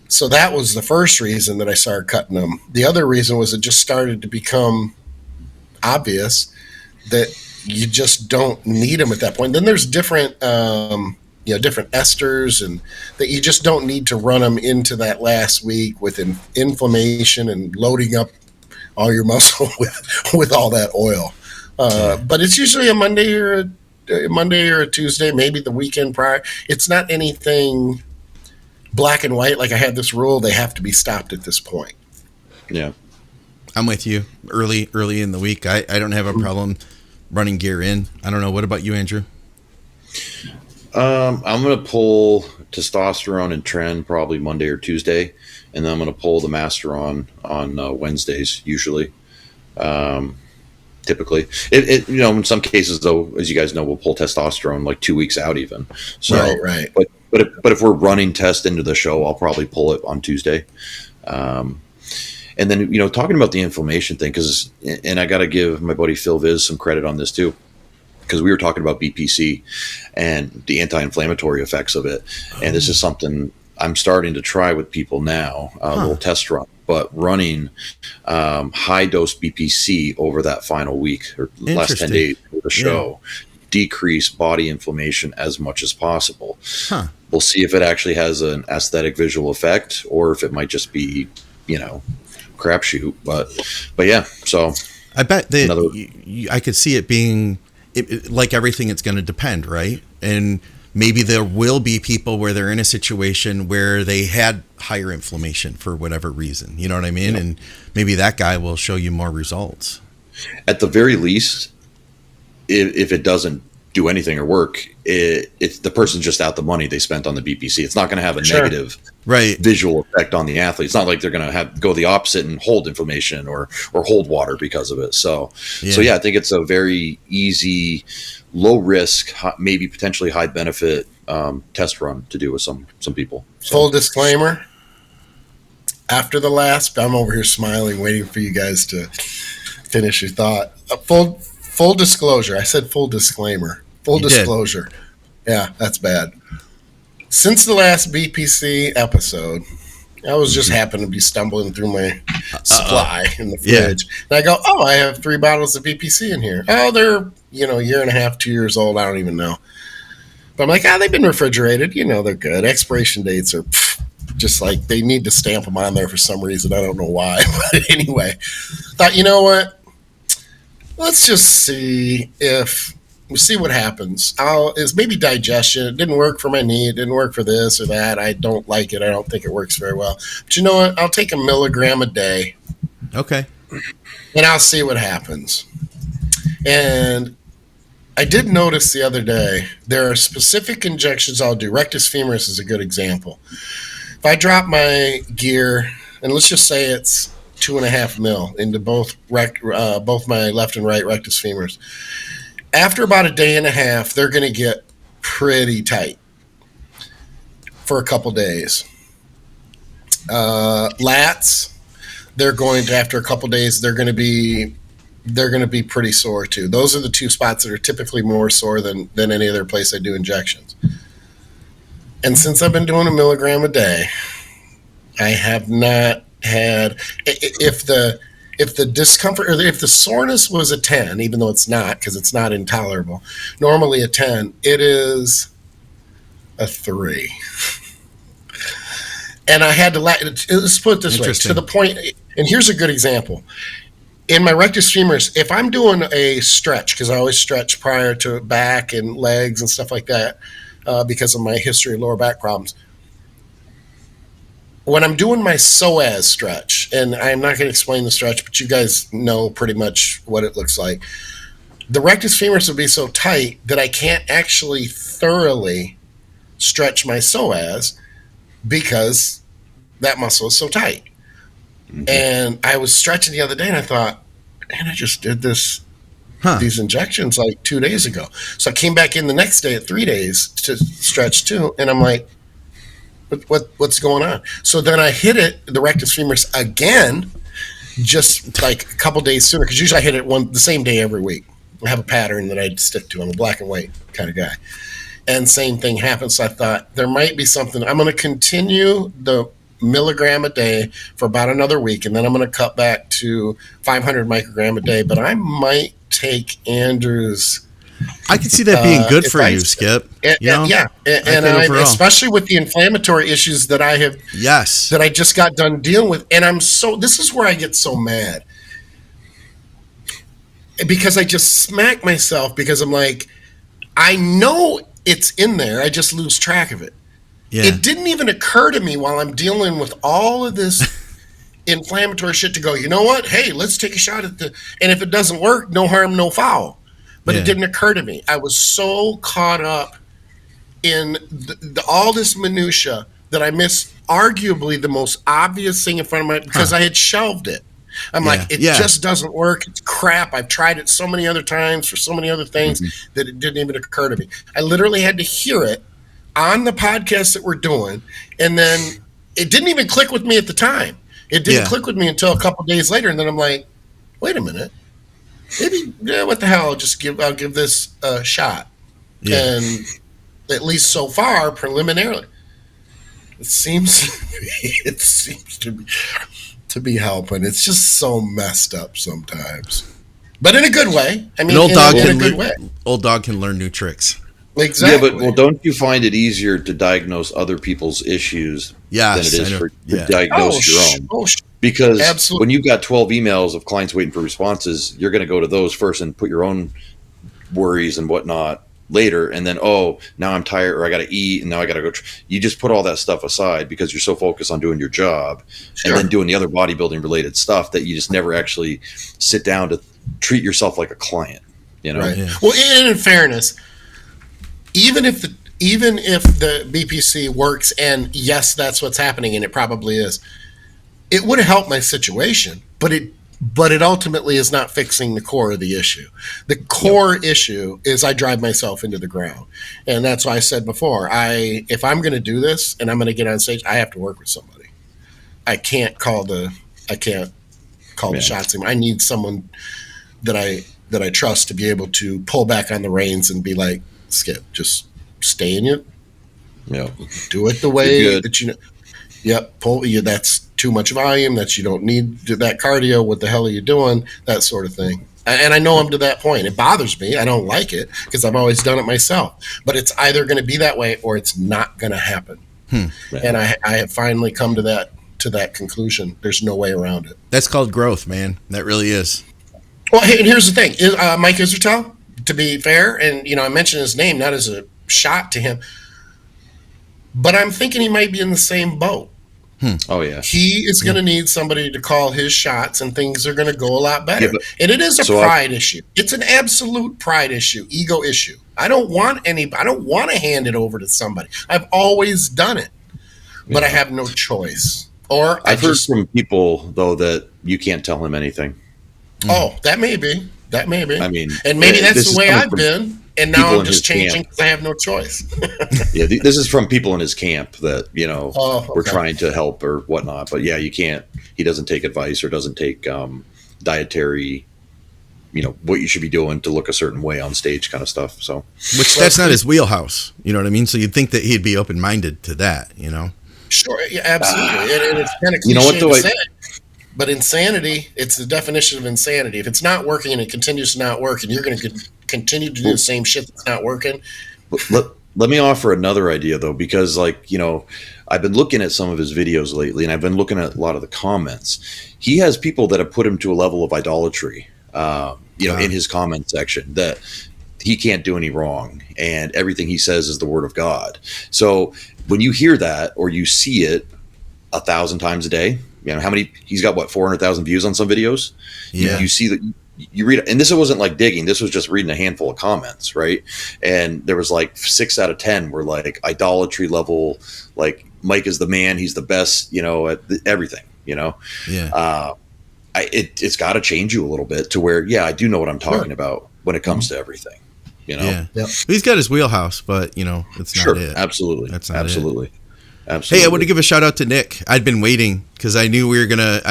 So that was the first reason that I started cutting them. The other reason was it just started to become obvious that you just don't need them at that point. Then there's different, different esters, and that you just don't need to run them into that last week with inflammation and loading up all your muscle with all that oil. But it's usually a Monday or a Tuesday, maybe the weekend prior. It's not anything black and white. Like I had this rule, they have to be stopped at this point. Yeah. I'm with you. Early in the week, I don't have a problem running gear in. I don't know. What about you, Andrew? I'm going to pull testosterone and tren probably Monday or Tuesday, and then I'm going to pull the master on Wednesdays usually. Typically, in some cases though, as you guys know, we'll pull testosterone like 2 weeks out even. So, right. But if we're running test into the show, I'll probably pull it on Tuesday. And then, talking about the inflammation thing, and I got to give my buddy Phil Viz some credit on this too, because we were talking about BPC and the anti-inflammatory effects of it. And this is something I'm starting to try with people now, a little test run, but running high dose BPC over that final week or last 10 days of the show, decrease body inflammation as much as possible. We'll see if it actually has an aesthetic visual effect or if it might just be, crapshoot. But yeah, so I bet that I could see it being like everything. It's going to depend, right? And maybe there will be people where they're in a situation where they had higher inflammation for whatever reason. You know what I mean? Yeah. And maybe that guy will show you more results. At the very least, if it doesn't do anything or work, it's the person's just out the money they spent on the BPC. It's not going to have a negative visual effect on the athlete. It's not like they're going to go the opposite and hold inflammation or hold water because of it. So I think it's a very easy, low risk, maybe potentially high benefit test run to do with some people. So. Full disclaimer. After the last, I'm over here smiling, waiting for you guys to finish your thought. Full disclosure. I said full disclaimer. Full disclosure. Yeah, that's bad. Since the last BPC episode, I was just happened to be stumbling through my supply in the fridge. Yeah. And I go, oh, I have 3 bottles of BPC in here. Oh, they're, a year and a half, 2 years old. I don't even know. But I'm like, they've been refrigerated. They're good. Expiration dates are just like they need to stamp them on there for some reason. I don't know why. But anyway, thought, you know what? Let's just see what happens. Is maybe digestion. It didn't work for my knee. It didn't work for this or that. I don't like it. I don't think it works very well. But you know what? I'll take 1 milligram a day. Okay. And I'll see what happens. And I did notice the other day, there are specific injections I'll do. Rectus femoris is a good example. If I drop my gear, and let's just say it's 2.5 mil into both my left and right rectus femurs, after about a day and a half, they're going to get pretty tight for a couple days. Lats, they're going to, after a couple days, they're going to be pretty sore too. Those are the 2 spots that are typically more sore than any other place I do injections. And since I've been doing 1 milligram a day, I have not had, if the discomfort or if the soreness was a 10, even though it's not, because it's not intolerable, normally a 10, it is a 3. And I had to, let's put it this way, to the point, and here's a good example. In my rectus femoris, if I'm doing a stretch, because I always stretch prior to back and legs and stuff like that, because of my history of lower back problems, when I'm doing my psoas stretch, and I'm not going to explain the stretch, but you guys know pretty much what it looks like. The rectus femoris will be so tight that I can't actually thoroughly stretch my psoas because that muscle is so tight. Mm-hmm. And I was stretching the other day and I thought, man, I just did these injections like 2 days ago. So I came back in the next day at 3 days to stretch too. And I'm like, what's going on? So then I hit the rectus femoris again, just like a couple days sooner, because usually I hit it the same day every week. I have a pattern that I stick to. I'm a black and white kind of guy. And same thing happened. So I thought there might be something. I'm going to continue the milligram a day for about another week, and then I'm going to cut back to 500 microgram a day. But I might take Andrew's. I can see that being good for you, Skip. Yeah, and especially with the inflammatory issues that I have. Yes, that I just got done dealing with, and this is where I get so mad, because I just smack myself because I'm like, I know it's in there, I just lose track of it. Yeah. It didn't even occur to me while I'm dealing with all of this inflammatory shit to go, you know what? Hey, let's take a shot and if it doesn't work, no harm, no foul. But it didn't occur to me. I was so caught up in all this minutia that I missed arguably the most obvious thing in front of my, because I had shelved it. I'm like, it just doesn't work. It's crap. I've tried it so many other times for so many other things that it didn't even occur to me. I literally had to hear it on the podcast that we're doing, and then it didn't even click with me at the time. It didn't click with me until a couple of days later, and then I'm like, wait a minute. Maybe, what the hell? I'll give this a shot. Yeah. And at least so far, preliminarily, it seems to be helping. It's just so messed up sometimes, but in a good way. I mean, old dog can learn new tricks. Exactly. Yeah, but don't you find it easier to diagnose other people's issues than it is to diagnose your own? Because when you've got 12 emails of clients waiting for responses, you're going to go to those first and put your own worries and whatnot later. And then, now I'm tired, or I got to eat, and now I got to go. You just put all that stuff aside because you're so focused on doing your job and then doing the other bodybuilding related stuff that you just never actually sit down to treat yourself like a client. Right. Yeah. Well, in fairness, even if the BPC works, and yes, that's what's happening, and it probably is, it would have helped my situation, but it ultimately is not fixing the core of the issue. The core issue is I drive myself into the ground, and that's why I said before, if I'm going to do this and I'm going to get on stage, I have to work with somebody. I can't call the shots. I need someone that I trust to be able to pull back on the reins and be like, Skip, just stay in it. Yeah. Do it the way that you know. Yep. That's too much volume. You don't need that cardio. What the hell are you doing? That sort of thing. And I know I'm to that point. It bothers me. I don't like it because I've always done it myself. But it's either going to be that way or it's not going to happen. And I have finally come to that conclusion. There's no way around it. That's called growth, man. That really is. Well, hey, and here's the thing. Mike Isertel, to be fair, and I mentioned his name not as a shot to him, but I'm thinking he might be in the same boat. Oh, yeah. He is going to need somebody to call his shots, and things are going to go a lot better. And it is a pride issue. It's an absolute pride issue, ego issue. I don't want to hand it over to somebody. I've always done it, but I have no choice. Or I've heard from people, though, that you can't tell him anything. Oh, that may be. I mean, and maybe that's the way I've been. And now I'm just changing because I have no choice. Yeah, this is from people in his camp that, we're trying to help or whatnot. But yeah, you can't. He doesn't take advice or doesn't take dietary, what you should be doing to look a certain way on stage kind of stuff. So, that's not his wheelhouse. You know what I mean? So you'd think that he'd be open-minded to that, Sure, yeah, absolutely. And it's kind of cliche to say. But insanity, it's the definition of insanity. If it's not working and it continues to not work and you're going to continue to do the same shit that's not working. Let me offer another idea, though, because, I've been looking at some of his videos lately, and I've been looking at a lot of the comments. He has people that have put him to a level of idolatry, in his comment section, that he can't do any wrong, and everything he says is the word of God. So when you hear that or you see it 1,000 times a day, how many? He's got 400,000 views on some videos. Yeah, you see that. You read, and this wasn't like digging. This was just reading a handful of comments, right? And there was 6 out of 10 were idolatry level. Mike is the man. He's the best. At everything. Yeah. It's got to change you a little bit to where, I do know what I'm talking about when it comes to everything. Yeah. He's got his wheelhouse, but it's not it. Absolutely. That's not absolutely. It. Absolutely. Hey, I want to give a shout out to Nick. I'd been waiting because I knew we were gonna.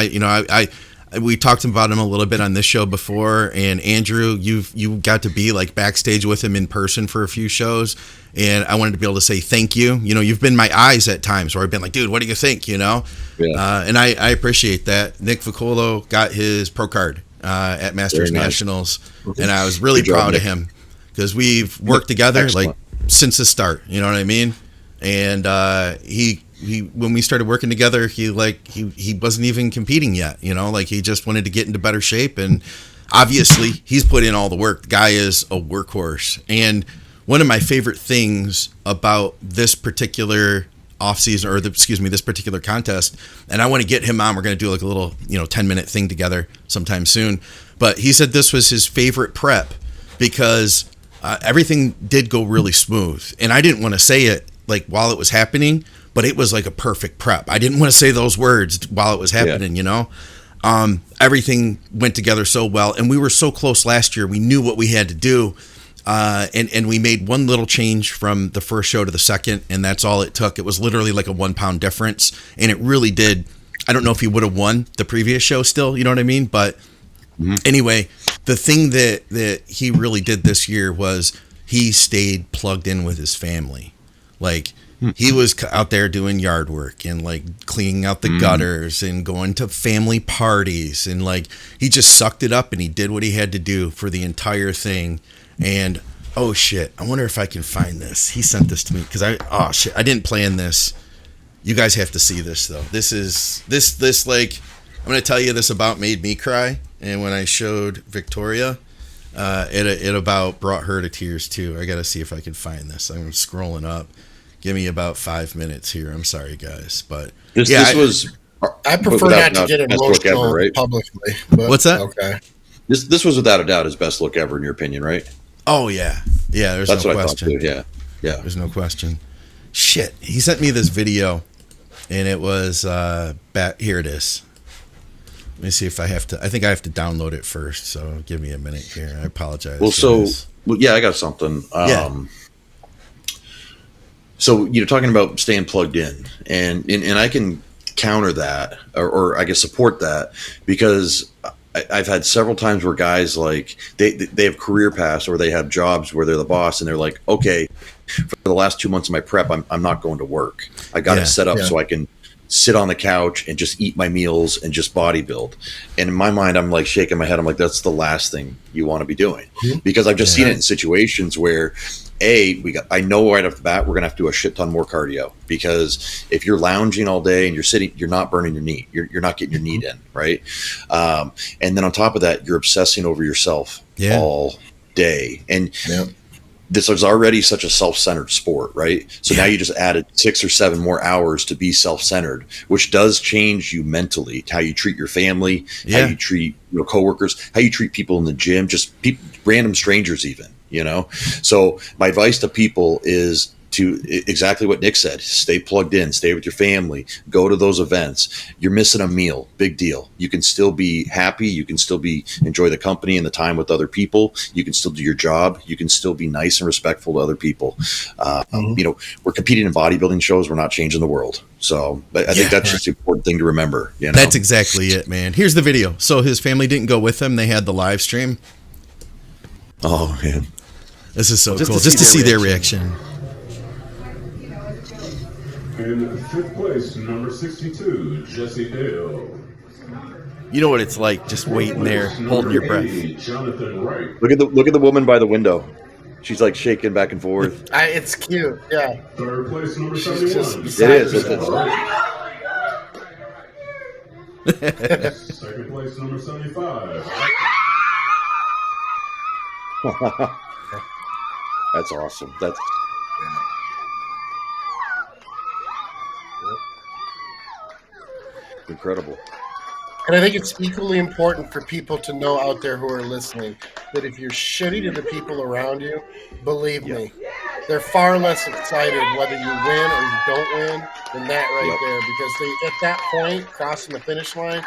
We talked about him a little bit on this show before, and Andrew, you got to be backstage with him in person for a few shows, and I wanted to be able to say thank you. You've been my eyes at times where I've been like, dude, what do you think? And I appreciate that. Nick Vicolo got his pro card at Masters Nationals, and I was really proud of him because we've worked together since the start. You know what I mean? And he when we started working together, he wasn't even competing yet, he just wanted to get into better shape, and obviously he's put in all the work. The guy is a workhorse. And one of my favorite things about this particular offseason, or this particular contest, and I want to get him on, we're going to do a little 10-minute thing together sometime soon, but he said this was his favorite prep because everything did go really smooth, and I didn't want to say it while it was happening, but it was a perfect prep. I didn't want to say those words while it was happening, everything went together so well, and we were so close last year. We knew what we had to do, and we made one little change from the first show to the second, and that's all it took. It was literally a 1 pound difference, and it really did. I don't know if he would have won the previous show still, you know what I mean? But anyway, the thing that he really did this year was he stayed plugged in with his family. He was out there doing yard work and cleaning out the gutters and going to family parties, and he just sucked it up and he did what he had to do for the entire thing. And oh shit, I wonder if I can find this. He sent this to me because I didn't plan this. You guys have to see this though. This I'm going to tell you, this about made me cry, and when I showed Victoria, it about brought her to tears too. I got to see if I can find this. I'm scrolling up. Give me about 5 minutes here. I'm sorry, guys, but I prefer not to get emotional publicly. But, what's that? Okay. This was without a doubt his best look ever, in your opinion, right? Oh yeah. There's That's no what question. I thought too. Yeah. There's no question. Shit. He sent me this video, and it was here it is. Let me see if I think I have to download it first. So give me a minute here. I apologize. I got something. So you're talking about staying plugged in, and I can counter that, or I guess support that, because I've had several times where guys they have career paths or they have jobs where they're the boss, and they're like, okay, for the last 2 months of my prep, I'm not going to work. I got it set up so I can sit on the couch and just eat my meals and just bodybuild. And in my mind, I'm like shaking my head. I'm like, that's the last thing you want to be doing, because I've just seen it in situations where I know right off the bat, we're going to have to do a shit ton more cardio, because if you're lounging all day and you're sitting, you're not burning your knee. You're not getting your knee in. Right. And then on top of that, you're obsessing over yourself all day. And this is already such a self-centered sport, right? So now you just added 6 or 7 more hours to be self-centered, which does change you mentally, how you treat your family, how you treat your coworkers, how you treat people in the gym, just random strangers even, So my advice to people is to exactly what Nick said: stay plugged in, stay with your family, go to those events. You're missing a meal, big deal. You can still be happy. You can still enjoy the company and the time with other people. You can still do your job. You can still be nice and respectful to other people. We're competing in bodybuilding shows. We're not changing the world. So I think that's just an important thing to remember. That's exactly it, man. Here's the video. So his family didn't go with him. They had the live stream. Oh, man. This is so cool. Just to see their reaction. In 5th place, number 62, Jesse Dale. You know what it's like, just waiting there, holding your breath. Jonathan Wright. Look at the woman by the window. She's like shaking back and forth. It's cute. Yeah. 3rd place, number 71. It is. 2nd place, number 75. That's awesome. That's incredible. And I think it's equally important for people to know out there who are listening that if you're shitty to the people around you, believe me, they're far less excited whether you win or you don't win than that right there, because at that point, crossing the finish line,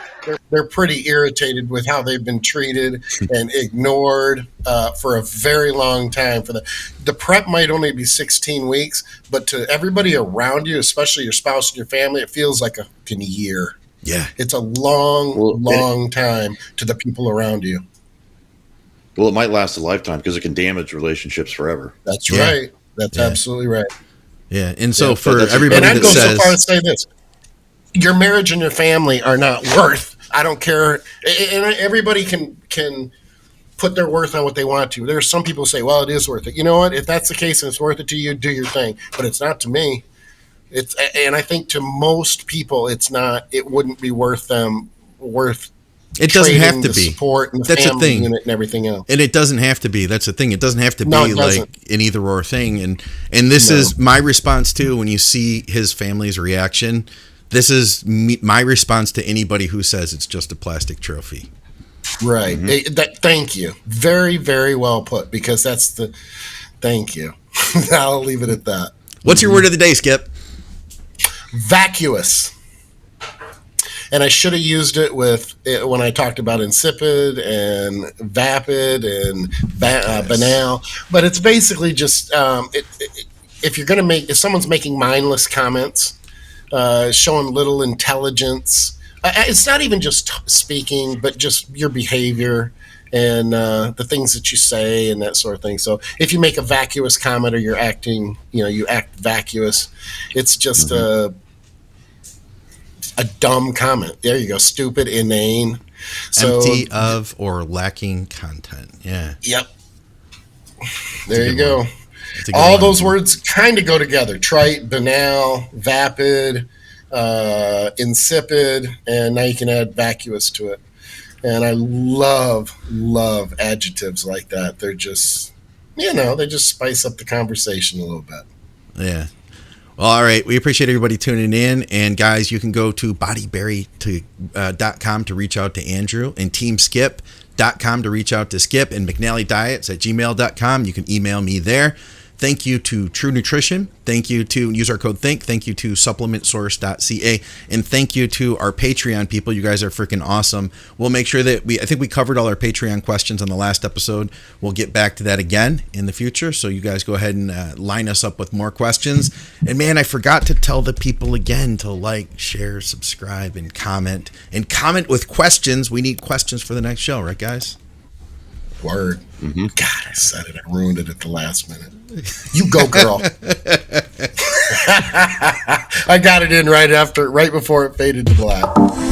they're pretty irritated with how they've been treated and ignored for a very long time. For the prep might only be 16 weeks, but to everybody around you, especially your spouse and your family, it feels like a fucking year. Yeah. It's a long time to the people around you. Well, it might last a lifetime because it can damage relationships forever. That's right. That's absolutely right. Yeah. And so for everybody and I'd that go says, so far as to say this: your marriage and your family are not worth. I don't care. And everybody can put their worth on what they want to. There's some people who say, well, it is worth it. You know what? If that's the case and it's worth it to you, do your thing. But it's not to me. And I think to most people, it's not. It wouldn't be worth them. It doesn't have to be support and the that's family the thing, unit and everything else. And it doesn't have to be. That's the thing. It doesn't have to be like an either or thing. And this is my response too. When you see his family's reaction, this is my response to anybody who says it's just a plastic trophy. Right. Thank you. Very, very well put. Because that's the. Thank you. I'll leave it at that. What's your word of the day, Skip? Vacuous. And I should have used it when I talked about insipid and vapid and banal, but it's basically just if someone's making mindless comments, showing little intelligence, it's not even just speaking, but just your behavior and the things that you say and that sort of thing. So if you make a vacuous comment or you're acting, you act vacuous, it's just a dumb comment. There you go. Stupid, inane. Empty of or lacking content. Yeah. Yep. There you go. All those words kind of go together. Trite, banal, vapid, insipid, and now you can add vacuous to it. And I love adjectives like that. They're just, they just spice up the conversation a little bit. Yeah. Well, all right. We appreciate everybody tuning in. And guys, you can go to bodyberry.com to reach out to Andrew, and teamskip.com to reach out to Skip, and McNally Diets at gmail.com. You can email me there. Thank you to True Nutrition. Thank you to, use our code THINK. Thank you to supplementsource.ca. And thank you to our Patreon people. You guys are freaking awesome. We'll make sure that I think we covered all our Patreon questions on the last episode. We'll get back to that again in the future. So you guys go ahead and line us up with more questions. And man, I forgot to tell the people again to like, share, subscribe, and comment. And comment with questions. We need questions for the next show, right, guys? Word. Mm-hmm. God, I said it. I ruined it at the last minute. You go, girl. I got it in right before it faded to black.